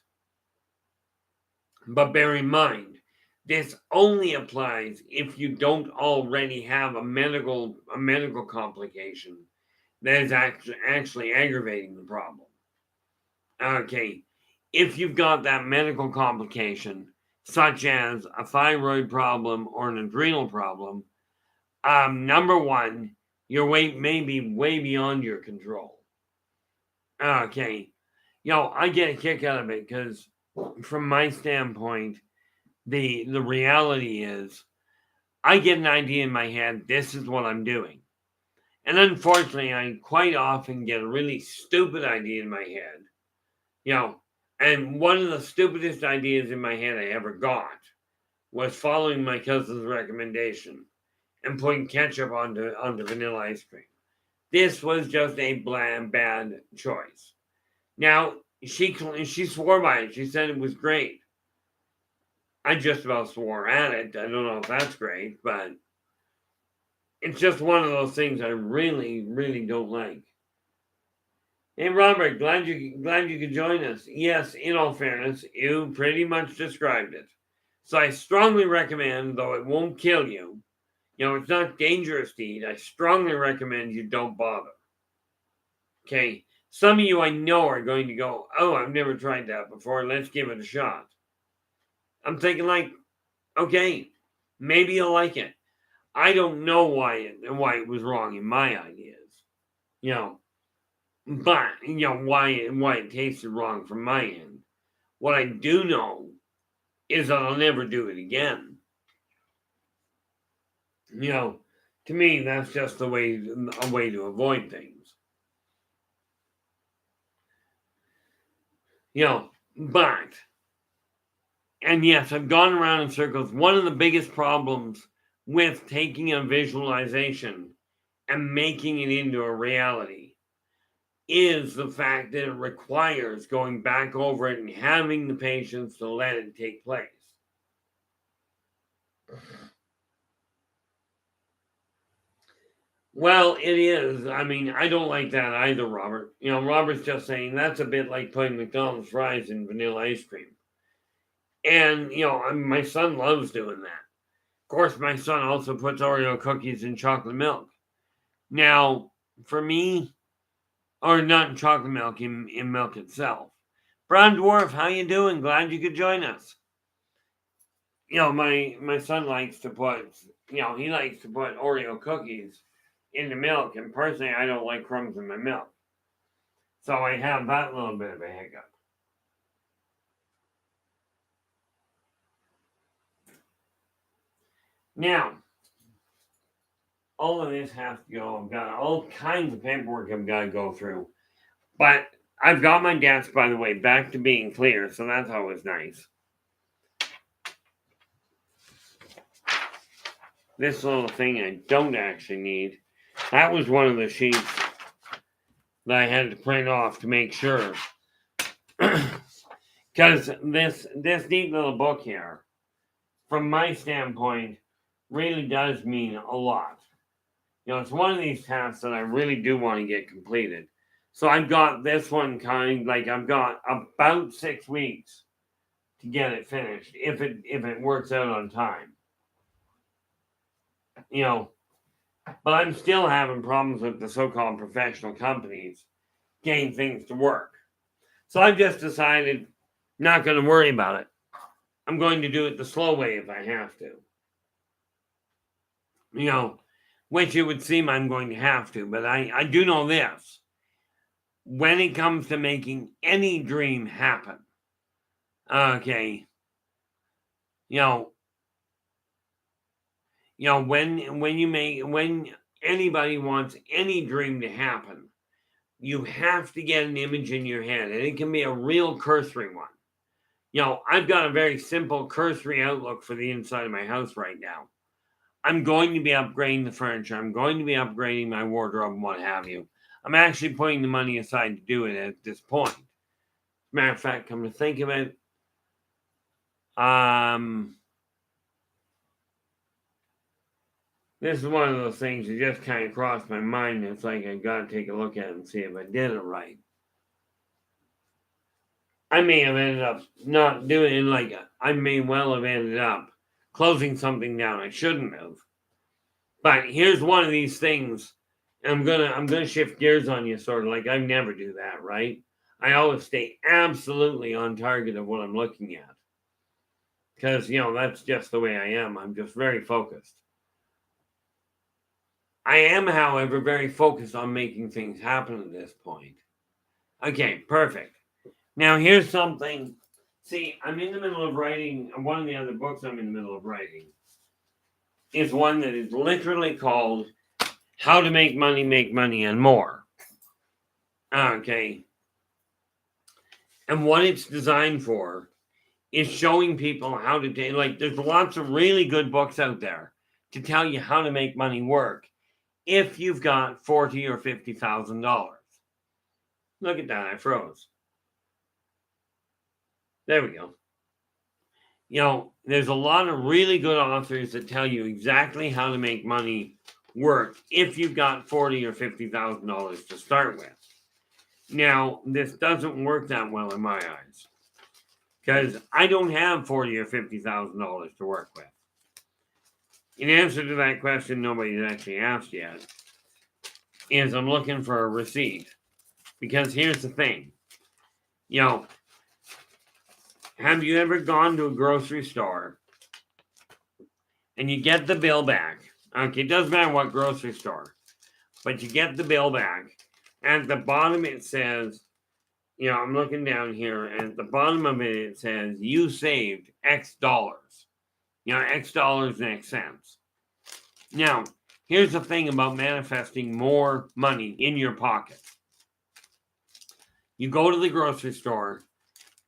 But bear in mind, this only applies if you don't already have a medical complication that is actually aggravating the problem. Okay, if you've got that medical complication, such as a thyroid problem or an adrenal problem, number one, your weight may be way beyond your control. Okay. I get a kick out of it because from my standpoint, the reality is I get an idea in my head, this is what I'm doing. And unfortunately, I quite often get a really stupid idea in my head. And one of the stupidest ideas in my head I ever got was following my cousin's recommendation and putting ketchup onto vanilla ice cream. This was just a bad choice. Now, she swore by it. She said it was great. I just about swore at it. I don't know if that's great, but it's just one of those things I really, really don't like. Hey, Robert, glad you could join us. Yes, in all fairness, you pretty much described it. So I strongly recommend, though it won't kill you, it's not dangerous to eat. I strongly recommend you don't bother. Okay, some of you I know are going to go, oh, I've never tried that before. Let's give it a shot. I'm thinking okay, maybe you'll like it. I don't know why it was wrong in my ideas. But why it tasted wrong from my end. What I do know is that I'll never do it again. To me, that's just a way to avoid things. But, and yes, I've gone around in circles. One of the biggest problems with taking a visualization and making it into a reality is the fact that it requires going back over it and having the patience to let it take place. Well, it is. I mean, I don't like that either, Robert. Robert's just saying that's a bit like putting McDonald's fries in vanilla ice cream. And, my son loves doing that. Of course, my son also puts Oreo cookies in chocolate milk. Now, for me, or not in chocolate milk, in milk itself. Brown Dwarf, how you doing? Glad you could join us. My son likes to put, he likes to put Oreo cookies in the milk, and personally, I don't like crumbs in my milk. So I have that little bit of a hiccup. Now, all of this has to go. I've got all kinds of paperwork I've got to go through. But I've got my desk, by the way, back to being clear, so that's always nice. This little thing I don't actually need. That was one of the sheets that I had to print off to make sure. Because this neat little book here, from my standpoint, really does mean a lot. It's one of these tasks that I really do want to get completed. So I've got this one I've got about 6 weeks to get it finished if it works out on time. But I'm still having problems with the so-called professional companies getting things to work. So I've just decided not going to worry about it. I'm going to do it the slow way if I have to. Which it would seem I'm going to have to, but I do know this. When it comes to making any dream happen, okay, when anybody wants any dream to happen, you have to get an image in your head, and it can be a real cursory one. I've got a very simple cursory outlook for the inside of my house right now. I'm going to be upgrading the furniture. I'm going to be upgrading my wardrobe and what have you. I'm actually putting the money aside to do it at this point. As a matter of fact, come to think of it, this is one of those things that just kind of crossed my mind. It's like I got to take a look at it and see if I did it right. I may have ended up not doing it. I may well have ended up closing something down I shouldn't have. But here's one of these things. I'm gonna shift gears on you, sort of like I never do that, right? I always stay absolutely on target of what I'm looking at. Because, that's just the way I am. I'm just very focused. I am, however, very focused on making things happen at this point. Okay, perfect. Now, here's something. See, I'm in the middle of writing. One of the other books I'm in the middle of writing is one that is literally called How to Make Money, and More. Okay. And what it's designed for is showing people how to do, there's lots of really good books out there to tell you how to make money work if you've got $40,000 or $50,000. Look at that, I froze. There we go. There's a lot of really good authors that tell you exactly how to make money work if you've got $40,000 or $50,000 to start with. Now, this doesn't work that well in my eyes because I don't have $40,000 or $50,000 to work with. In answer to that question, nobody's actually asked yet, is I'm looking for a receipt. Because here's the thing. Have you ever gone to a grocery store and you get the bill back? Okay, it doesn't matter what grocery store, but you get the bill back. At the bottom it says, I'm looking down here, and at the bottom of it says, you saved X dollars. X dollars and X cents. Now, here's the thing about manifesting more money in your pocket. You go to the grocery store,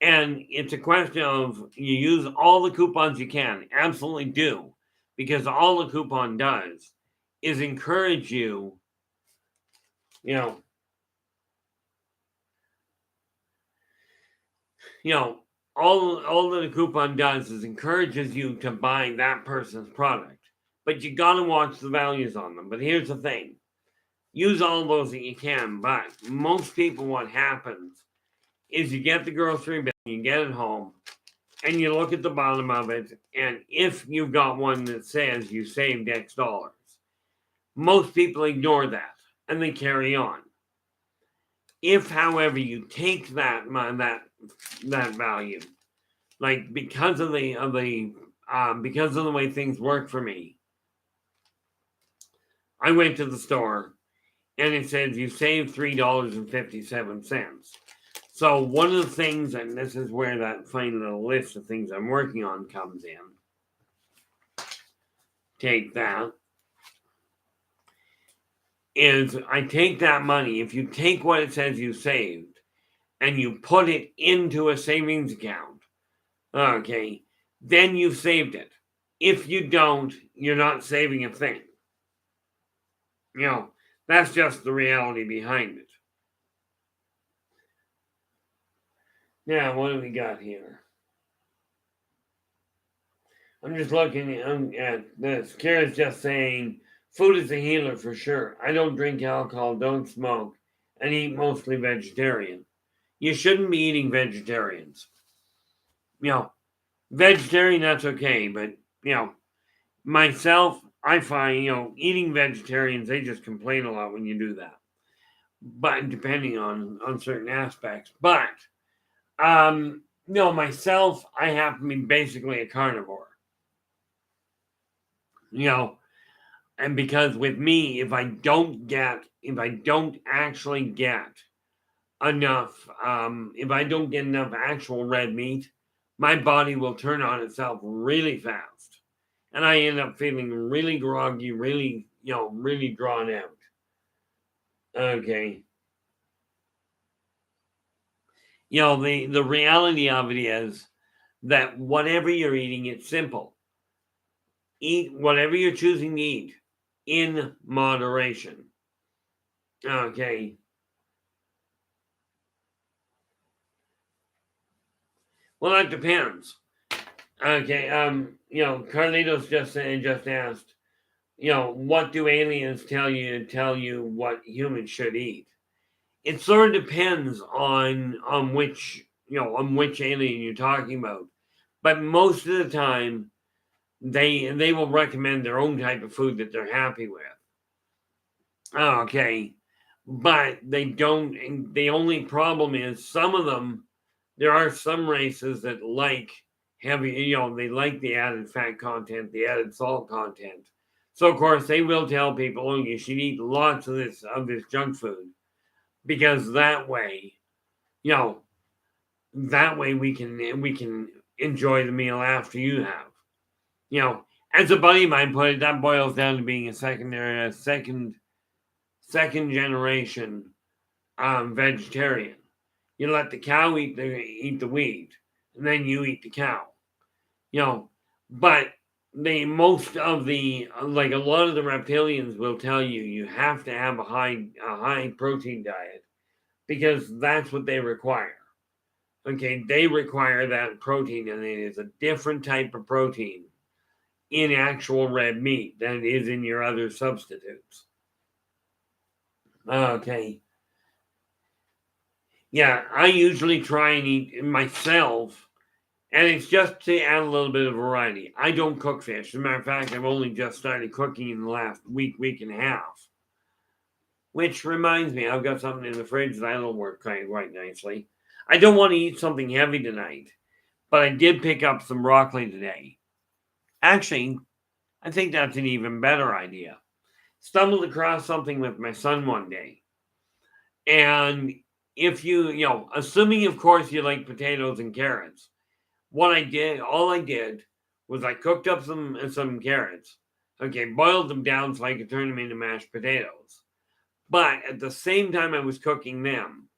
and it's a question of you use all the coupons you can. Absolutely do. Because all the coupon does is encourage you, You know, all that a coupon does is encourages you to buy that person's product. But you gotta watch the values on them. But here's the thing. Use all those that you can, but most people, what happens is you get the grocery bill, you get it home, and you look at the bottom of it, and if you've got one that says you saved X dollars, most people ignore that and they carry on. If, however, you take that value, like because of the way things work for me, I went to the store and it says you saved $3.57. So one of the things, and this is where that fine little list of things I'm working on comes in. Take that. Is I take that money, if you take what it says you saved and you put it into a savings account, okay, then you've saved it. If you don't, you're not saving a thing. You know, that's just the reality behind it. Now, what do we got here? I'm just looking at this. Kara's just saying, food is a healer for sure. I don't drink alcohol, don't smoke, and eat mostly vegetarian. You shouldn't be eating vegetarians. You know, vegetarian, that's okay, but, you know, myself, I find, eating vegetarians, they just complain a lot when you do that. But depending on certain aspects. But, myself, I happen to be basically a carnivore. And because with me, if I don't actually get enough, if I don't get enough actual red meat, my body will turn on itself really fast. And I end up feeling really groggy, really drawn out. Okay. The reality of it is that whatever you're eating, it's simple. Eat whatever you're choosing to eat in moderation. Okay. Well, that depends. Okay. Carlitos just asked, what do aliens tell you what humans should eat? It sort of depends on which alien you're talking about. But most of the time, they will recommend their own type of food that they're happy with. Okay. But they don't. The only problem is some of them. There are some races that like heavy. They like the added fat content, the added salt content. So of course they will tell people, "Oh, you should eat lots of this junk food," because that way, we can enjoy the meal after you have. As a buddy of mine put it, that boils down to being a second generation vegetarian. You let the cow eat the wheat, and then you eat the cow. But most of the a lot of the reptilians will tell you have to have a high protein diet because that's what they require. Okay, they require that protein, and it is a different type of protein in actual red meat than it is in your other substitutes. Okay. Yeah, I usually try and eat myself, and it's just to add a little bit of variety. I don't cook fish. As a matter of fact, I've only just started cooking in the last week and a half. Which reminds me, I've got something in the fridge that'll work quite nicely. I don't want to eat something heavy tonight, but I did pick up some broccoli today. Actually, I think that's an even better idea. Stumbled across something with my son one day. And if assuming of course you like potatoes and carrots, all I did was I cooked up some carrots. Okay, boiled them down so I could turn them into mashed potatoes. But at the same time I was cooking them,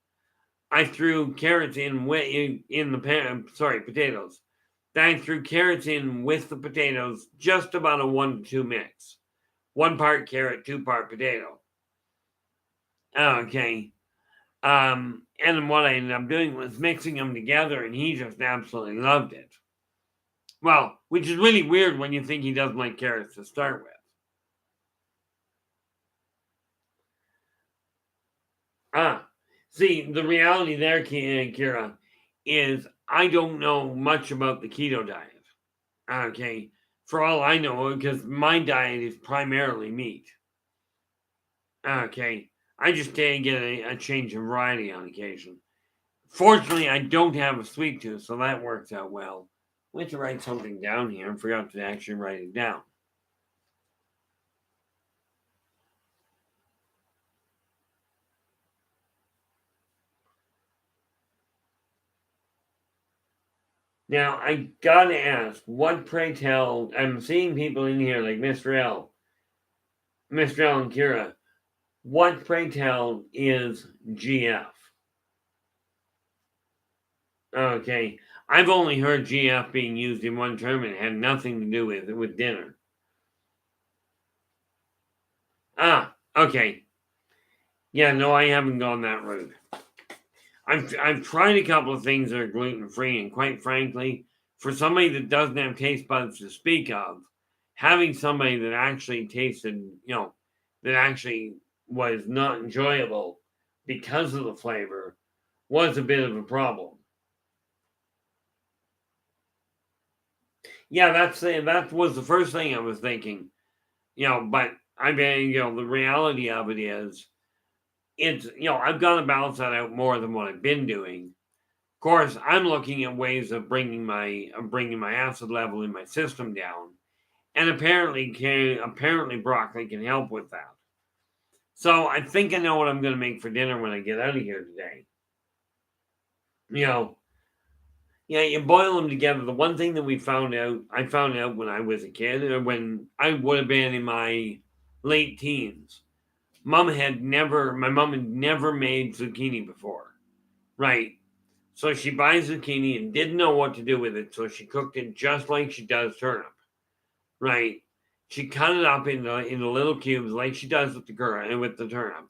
I threw carrots in the pan. Sorry, potatoes. Then I threw carrots in with the potatoes, just about a 1-to-2 mix. 1 part carrot, 2 part potato. Okay. And what I ended up doing was mixing them together, and he just absolutely loved it. Well, which is really weird when you think he doesn't like carrots to start with. See, the reality there, Kira, is I don't know much about the keto diet. Okay, for all I know, because my diet is primarily meat. Okay, I just can't get a change in variety on occasion. Fortunately, I don't have a sweet tooth, so that works out well. I went to write something down here and forgot to actually write it down. Now, I gotta ask, what pray tell, I'm seeing people in here like Mr. L and Kira, what pray tell is GF? Okay, I've only heard GF being used in one term and it had nothing to do with dinner. Okay. Yeah, no, I haven't gone that route. I've tried a couple of things that are gluten free, and quite frankly, for somebody that doesn't have taste buds to speak of, having somebody that actually tasted, that actually was not enjoyable because of the flavor was a bit of a problem. Yeah, that was the first thing I was thinking, but I mean, the reality of it is it's, I've got to balance that out more than what I've been doing. Of course, I'm looking at ways of bringing my acid level in my system down, and apparently broccoli can help with that. So I think I know what I'm going to make for dinner when I get out of here today. You know, yeah, you boil them together. The one thing that I found out when I was a kid, or when I would have been in my late teens. My mom had never made zucchini before, right? So she buys zucchini and didn't know what to do with it, so she cooked it just like she does turnip, right? She cut it up into little cubes like she does with the turnip,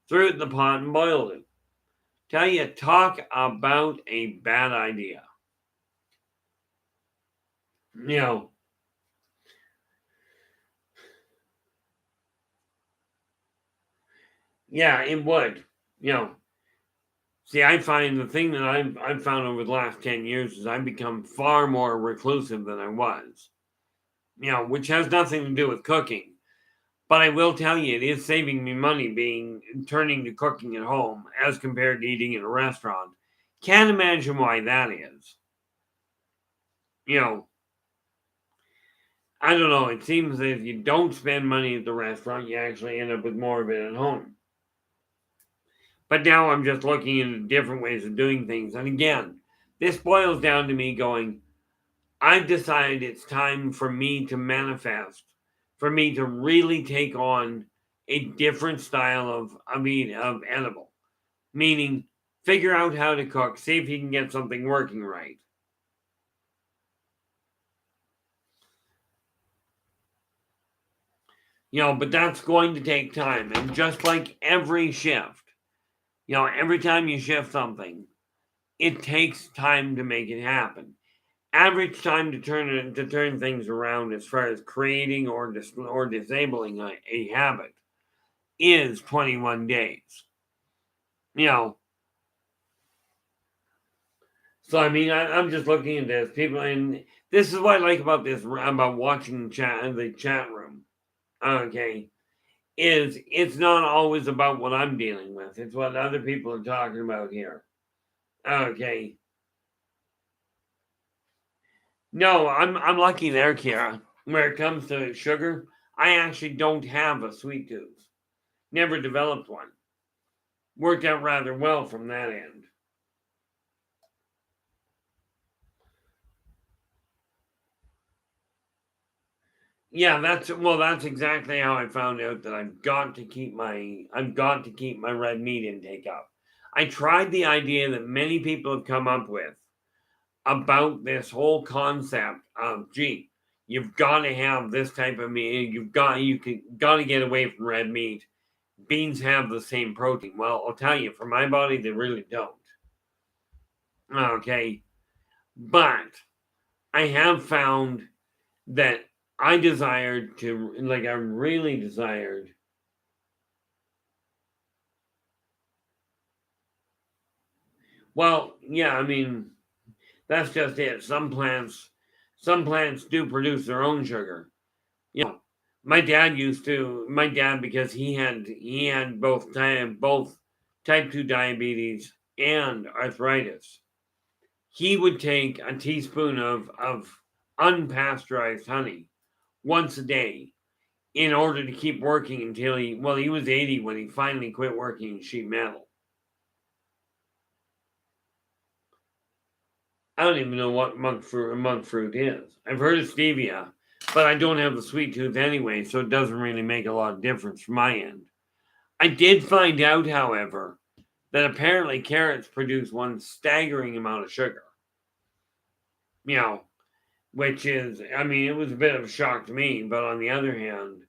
threw it in the pot and boiled it. Tell you, talk about a bad idea. You know, yeah, it would. You know, see, I find the thing that I've found over the last 10 years is I've become far more reclusive than I was. Which has nothing to do with cooking. But I will tell you, it is saving me money turning to cooking at home as compared to eating in a restaurant. Can't imagine why that is. You know, I don't know. It seems that if you don't spend money at the restaurant, you actually end up with more of it at home. But now I'm just looking into different ways of doing things. And again, this boils down to me going, I've decided it's time for me to manifest, for me to really take on a different style of edible. Meaning, figure out how to cook, see if you can get something working right. But that's going to take time. And just like every shift, every time you shift something, it takes time to make it happen. Average time to turn things around as far as creating or disabling a habit is 21 days. You know, so I mean, I'm just looking at this. People, and this is what I like about about watching the chat room. Okay, is it's not always about what I'm dealing with. It's what other people are talking about here. Okay. No, I'm lucky there, Kiara. Where it comes to sugar, I actually don't have a sweet tooth. Never developed one. Worked out rather well from that end. Yeah, that's exactly how I found out that I've got to keep my red meat intake up. I tried the idea that many people have come up with about this whole concept of, gee, you've got to have this type of meat. You got to get away from red meat beans have the same protein. Well, I'll tell you, for my body, they really don't. Okay. But I have found that I desired to, like, I really desired. Well, yeah, I mean, that's just it. Some plants do produce their own sugar. You know, my dad, because he had both type 2 diabetes and arthritis. He would take a teaspoon of unpasteurized honey once a day in order to keep working until he was 80 when he finally quit working in sheet metal. I don't even know what monk fruit is. I've heard of stevia, but I don't have the sweet tooth anyway, so it doesn't really make a lot of difference from my end. I did find out, however, that apparently carrots produce one staggering amount of sugar. You know, which is, I mean, it was a bit of a shock to me, but on the other hand,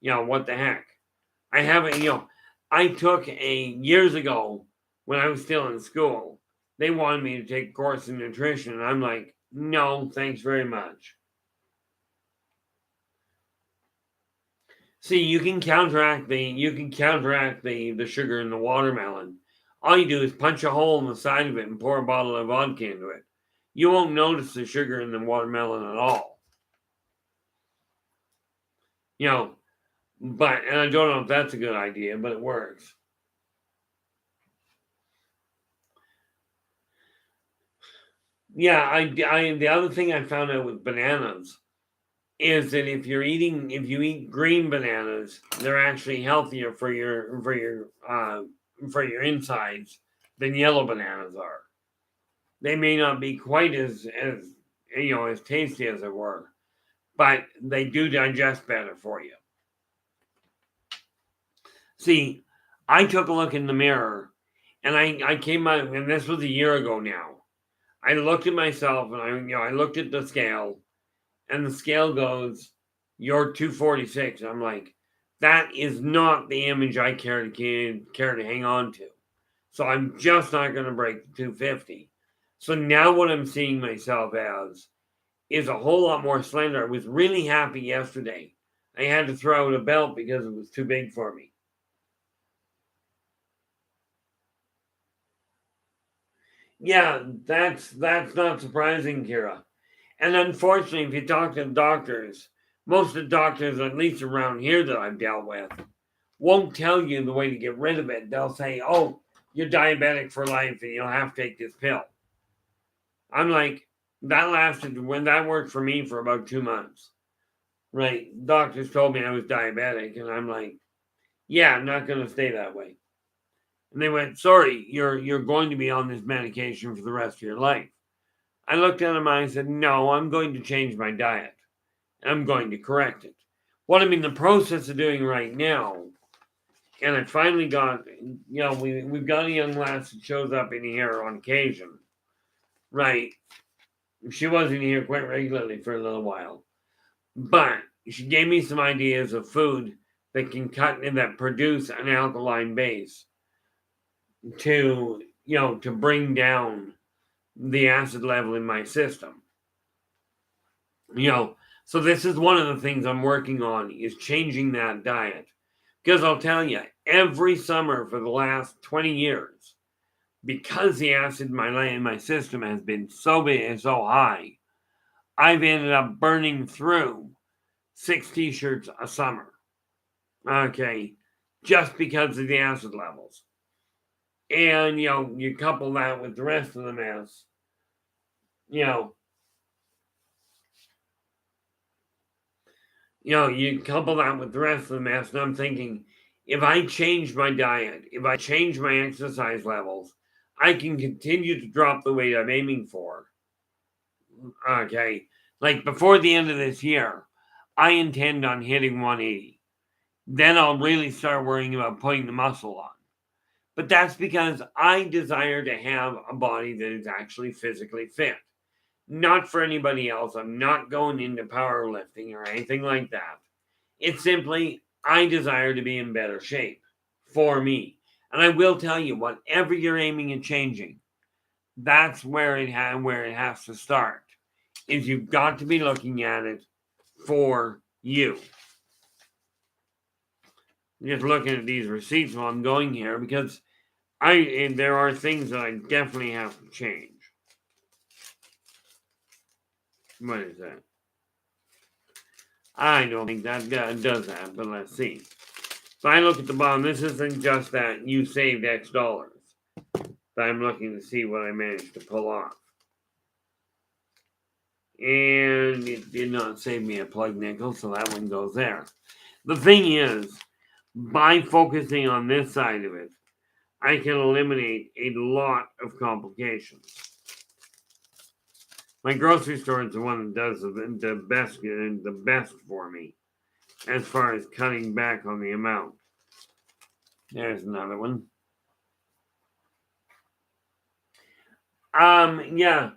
what the heck? I haven't, I took years ago when I was still in school, they wanted me to take a course in nutrition, and I'm like, no, thanks very much. See, you can counteract the sugar in the watermelon. All you do is punch a hole in the side of it and pour a bottle of vodka into it. You won't notice the sugar in the watermelon at all. You know, and I don't know if that's a good idea, but it works. Yeah, the other thing I found out with bananas is that if you eat green bananas, they're actually healthier for your insides than yellow bananas are. They may not be quite as tasty as it were, but they do digest better for you. See, I took a look in the mirror, and I came out, and this was a year ago now. I looked at myself, and I looked at the scale, and the scale goes, "You're 246." I'm like, that is not the image I care to hang on to. So I'm just not going to break the 250. So now what I'm seeing myself as is a whole lot more slender. I was really happy yesterday. I had to throw out a belt because it was too big for me. Yeah, that's not surprising, Kira. And unfortunately, if you talk to doctors, most of the doctors, at least around here that I've dealt with, won't tell you the way to get rid of it. They'll say, "Oh, you're diabetic for life and you'll have to take this pill." I'm like, that worked for me for about 2 months. Right. Doctors told me I was diabetic, and I'm like, yeah, I'm not gonna stay that way. And they went, "Sorry, you're going to be on this medication for the rest of your life." I looked at them and I said, "No, I'm going to change my diet. I'm going to correct it." What I'm in the process of doing right now, and I finally got, we've got a young lass that shows up in here on occasion, right? She wasn't here quite regularly for a little while, but she gave me some ideas of food that produce an alkaline base to bring down the acid level in my system. So this is one of the things I'm working on, is changing that diet. Because I'll tell you, every summer for the last 20 years, because the acid in my system has been so big and so high, I've ended up burning through 6 t-shirts a summer. Okay. Just because of the acid levels. And, you couple that with the rest of the mess, you couple that with the rest of the mess, and I'm thinking, if I change my diet, if I change my exercise levels, I can continue to drop the weight I'm aiming for. Okay. Like before the end of this year, I intend on hitting 180. Then I'll really start worrying about putting the muscle on. But that's because I desire to have a body that is actually physically fit. Not for anybody else. I'm not going into powerlifting or anything like that. It's simply, I desire to be in better shape. for me. And I will tell you, whatever you're aiming at changing, that's where it has to start. Is you've got to be looking at it for you. Just looking at these receipts while I'm going here, because there are things that I definitely have to change. What is that? I don't think that does that, but let's see. So I look at the bottom. This isn't just that you saved X dollars. But I'm looking to see what I managed to pull off. And it did not save me a plug nickel, so that one goes there. The thing is, by focusing on this side of it, I can eliminate a lot of complications. My grocery store is the one that does the best for me as far as cutting back on the amount. There's another one. Yeah.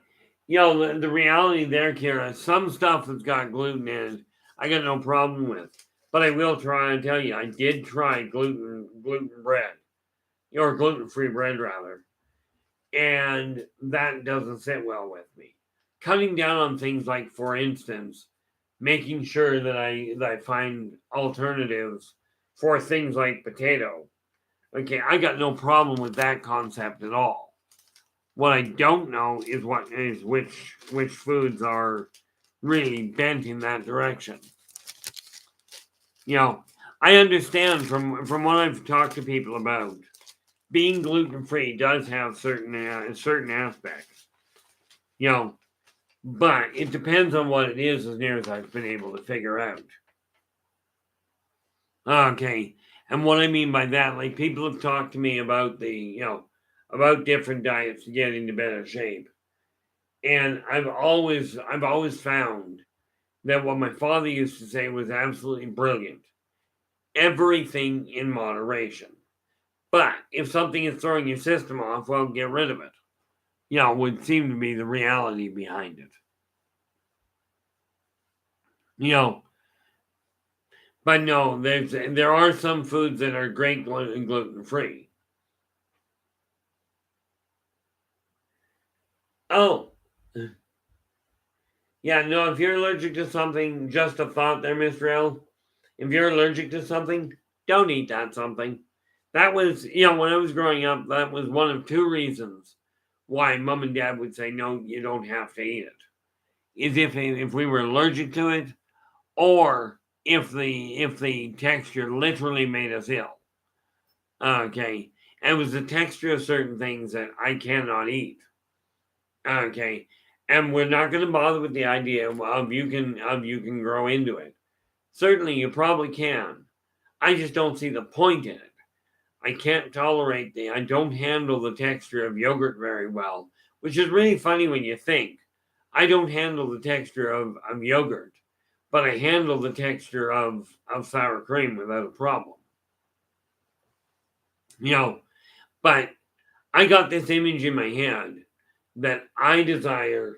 The reality there, Kira, some stuff that's got gluten in it, I got no problem with. But I will try and tell you, I did try gluten bread, or gluten-free bread, rather. And that doesn't sit well with me. Cutting down on things like, for instance, making sure that I find alternatives for things like potato. Okay, I got no problem with that concept at all. What I don't know is which foods are really bent in that direction. I understand from what I've talked to people about, being gluten-free does have certain aspects. But it depends on what it is, as near as I've been able to figure out. Okay, and what I mean by that, like, people have talked to me about about different diets to get into better shape. And I've always found that what my father used to say was absolutely brilliant. Everything in moderation. But if something is throwing your system off, well, get rid of it. Would seem to be the reality behind it. But no, there are some foods that are great gluten-free. Oh. Yeah, no, if you're allergic to something, just a thought there, Mr. L. If you're allergic to something, don't eat that something. That was, when I was growing up, that was one of two reasons why mom and dad would say, no, you don't have to eat it. Is if we were allergic to it, or if the texture literally made us ill. Okay. And it was the texture of certain things that I cannot eat. Okay. And we're not going to bother with the idea of you can grow into it. Certainly you probably can. I just don't see the point in it. I can't tolerate I don't handle the texture of yogurt very well, which is really funny when you think. I don't handle the texture of yogurt, but I handle the texture of sour cream without a problem. But I got this image in my head that I desire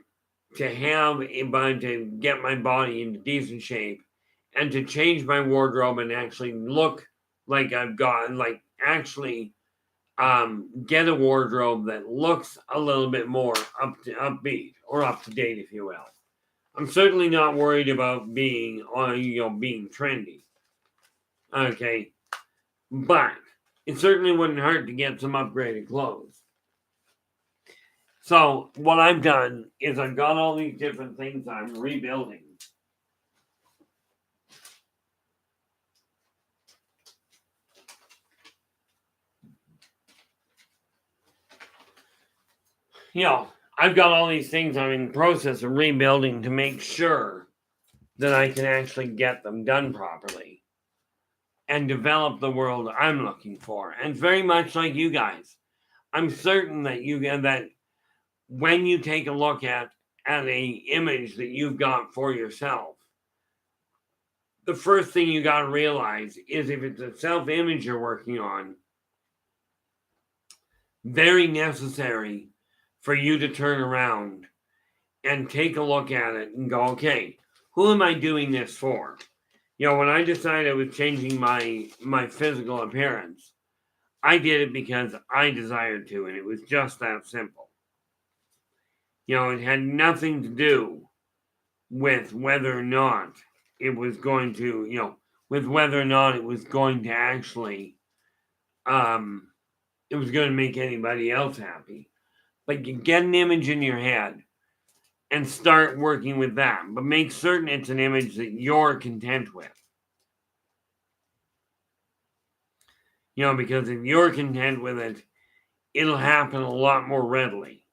to have to get my body into decent shape and to change my wardrobe and actually look like I've gotten, like, actually get a wardrobe that looks a little bit more upbeat or up to date, if you will. I'm certainly not worried about being trendy. Okay. But it certainly wouldn't hurt to get some upgraded clothes. So what I've done is I've got all these different things I'm rebuilding. I've got all these things I'm in the process of rebuilding to make sure that I can actually get them done properly and develop the world I'm looking for. And very much like you guys, I'm certain that that when you take a look at a image that you've got for yourself, the first thing you got to realize is if it's a self-image you're working on, very necessary for you to turn around and take a look at it and go, okay, who am I doing this for? When I decided I was changing my physical appearance, I did it because I desired to, and it was just that simple. It had nothing to do with whether or not it was going to, with whether or not it was going to actually, it was going to make anybody else happy. But you get an image in your head and start working with that, but make certain it's an image that you're content with. Because if you're content with it, it'll happen a lot more readily.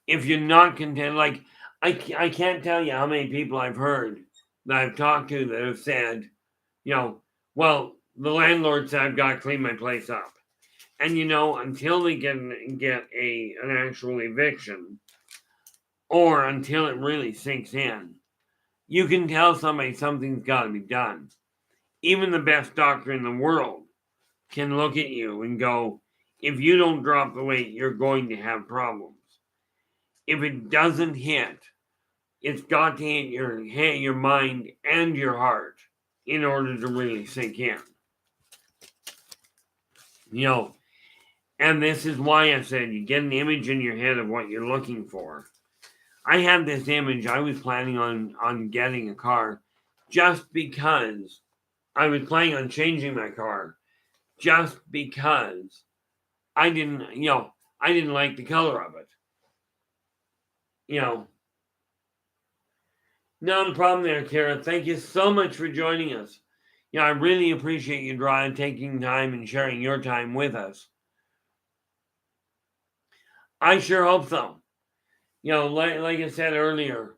If you're not content, like I can't tell you how many people I've heard that I've talked to that have said, well, the landlord said I've got to clean my place up. And until they get an actual eviction, or until it really sinks in, you can tell somebody something's got to be done. Even the best doctor in the world can look at you and go, if you don't drop the weight, you're going to have problems. If it doesn't hit, it's got to hit your mind and your heart in order to really sink in. And this is why I said you get an image in your head of what you're looking for. I had this image. I was planning on getting a car just because I was planning on changing my car just because I didn't like the color of it. Not a problem there, Kara. Thank you so much for joining us. I really appreciate you taking time and sharing your time with us. I sure hope so. Like I said earlier,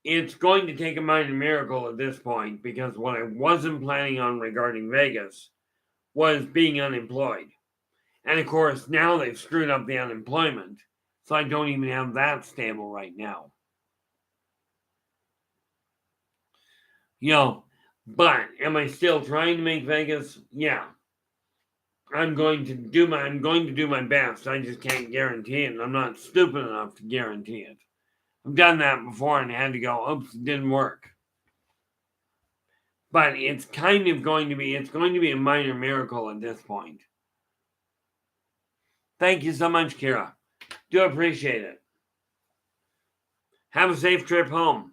it's going to take a minor miracle at this point, because what I wasn't planning on regarding Vegas was being unemployed. And of course, now they've screwed up the unemployment, so I don't even have that stable right now. But am I still trying to make Vegas? Yeah. I'm going to do my best. I just can't guarantee it, and I'm not stupid enough to guarantee it. I've done that before and had to go, oops, it didn't work. But it's going to be a minor miracle at this point. Thank you so much, Kira. Do appreciate it. Have a safe trip home.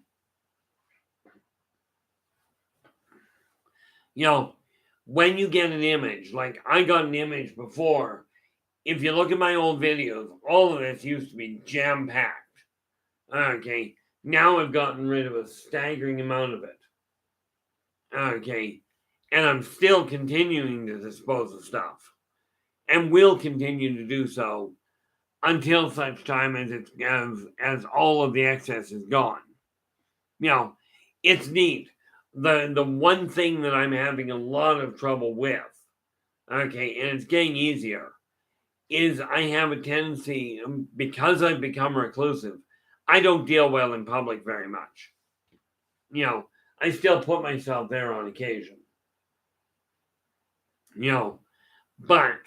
When you get an image, like I got an image before, if you look at my old videos, all of this used to be jam-packed. Okay, now I've gotten rid of a staggering amount of it. Okay, and I'm still continuing to dispose of stuff, and will continue to do so until such time as all of the excess is gone. It's neat. The one thing that I'm having a lot of trouble with, okay, and it's getting easier, is I have a tendency, because I've become reclusive, I don't deal well in public very much. I still put myself there on occasion. But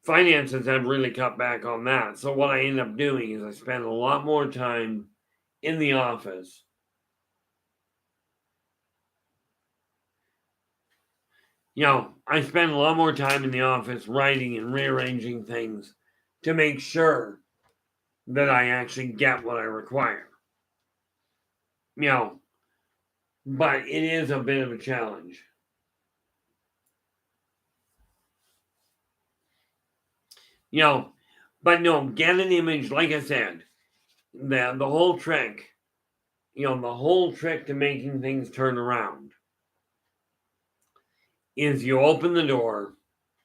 finances have really cut back on that. So what I end up doing is I spend a lot more time in the office. I spend a lot more time in the office writing and rearranging things to make sure that I actually get what I require. But it is a bit of a challenge. But no, get an image, like I said, the whole trick, the whole trick to making things turn around is you open the door,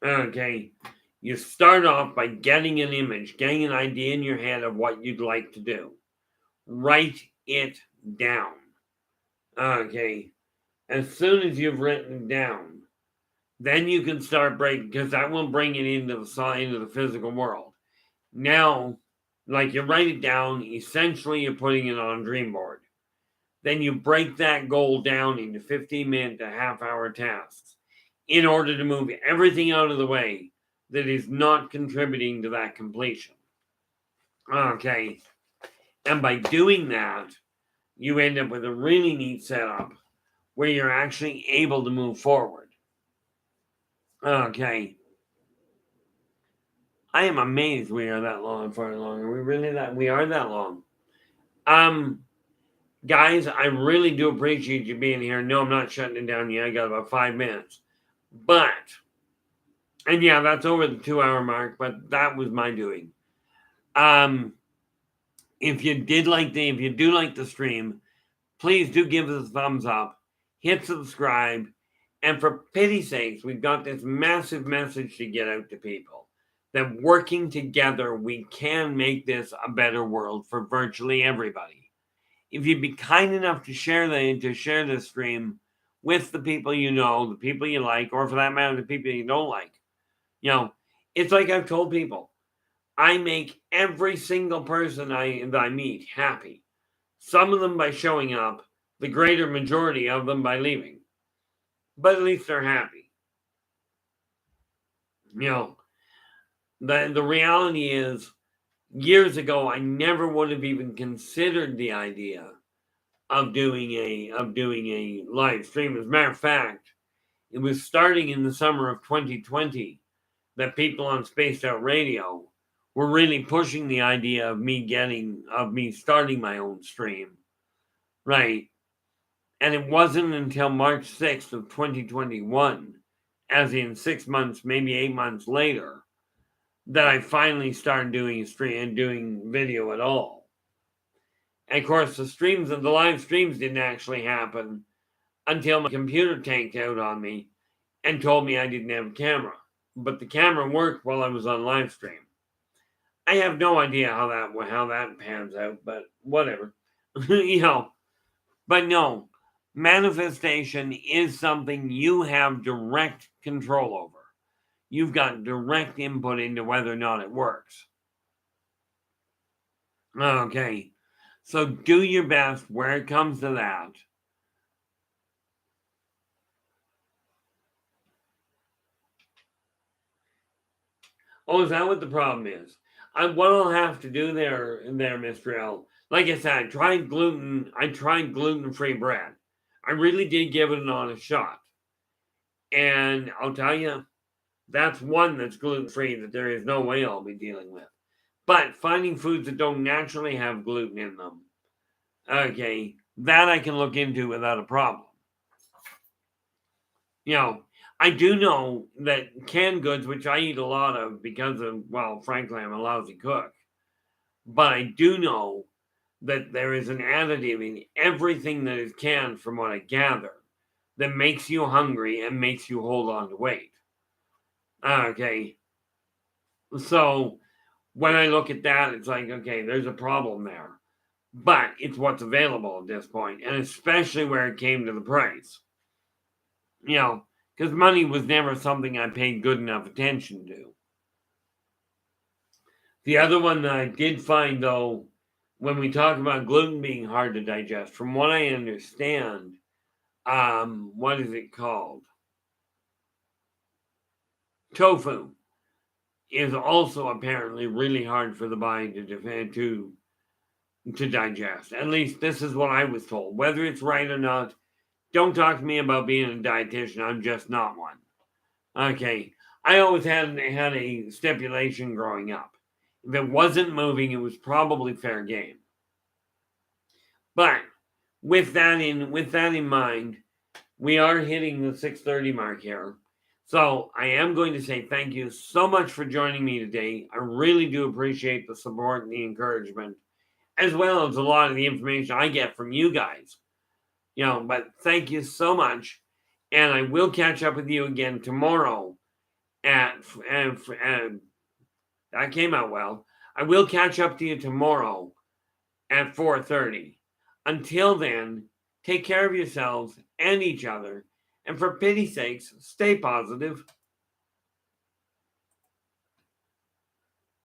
okay, you start off by getting an image, getting an idea in your head of what you'd like to do. Write it down. Okay, as soon as you've written it down, then you can start breaking, because that will bring it into the physical world. Now, like, you write it down, essentially you're putting it on a dream board. Then you break that goal down into 15-minute to half-hour tasks in order to move everything out of the way that is not contributing to that completion. Okay, and by doing that, you end up with a really neat setup where you're actually able to move forward. Okay, I am amazed we are that long for long. Are we really we are that long? Guys, I really do appreciate you being here. No, I'm not shutting it down yet. I got about 5 minutes. And yeah, that's over the 2-hour mark, but that was my doing. If you do like the stream, please do give us a thumbs up, hit subscribe, and for pity's sakes, we've got this massive message to get out to people that working together, we can make this a better world for virtually everybody. If you'd be kind enough to share the stream with the people you know, the people you like, or for that matter, the people you don't like. It's like I've told people, I make every single person that I meet happy. Some of them by showing up, the greater majority of them by leaving. But at least they're happy. The reality is, years ago, I never would have even considered the idea of doing a live stream. As a matter of fact, it was starting in the summer of 2020 that people on Spaced Out Radio were really pushing the idea of me starting my own stream. Right. And it wasn't until March 6th of 2021, as in 6 months, maybe 8 months later, that I finally started doing a stream and doing video at all. And of course, the live streams didn't actually happen until my computer tanked out on me and told me I didn't have a camera. But the camera worked while I was on live stream. I have no idea how that pans out, but whatever. But no, manifestation is something you have direct control over. You've got direct input into whether or not it works. Okay, so do your best where it comes to that. Oh, is that what the problem is? What I'll have to do there, Mr. L. Like I said, I tried gluten-free bread. I really did give it an honest shot. And I'll tell you, that's one that's gluten-free that there is no way I'll be dealing with. But finding foods that don't naturally have gluten in them, okay, that I can look into without a problem. I do know that canned goods, which I eat a lot of because of, well, frankly, I'm a lousy cook. But I do know that there is an additive in everything that is canned, from what I gather, that makes you hungry and makes you hold on to weight. Okay. So when I look at that, it's like, okay, there's a problem there. But it's what's available at this point, and especially where it came to the price. Because money was never something I paid good enough attention to. The other one that I did find, though, when we talk about gluten being hard to digest, from what I understand, what is it called? Tofu is also apparently really hard for the body to digest. At least this is what I was told. Whether it's right or not, don't talk to me about being a dietitian. I'm just not one. Okay. I always had a stipulation growing up. If it wasn't moving, it was probably fair game. But with that in mind, we are hitting the 6:30 mark here. So I am going to say thank you so much for joining me today. I really do appreciate the support and the encouragement, as well as a lot of the information I get from you guys. But thank you so much. And I will catch up with you again tomorrow that came out well. I will catch up to you tomorrow at 4:30. Until then, take care of yourselves and each other. And for pity's sakes, stay positive.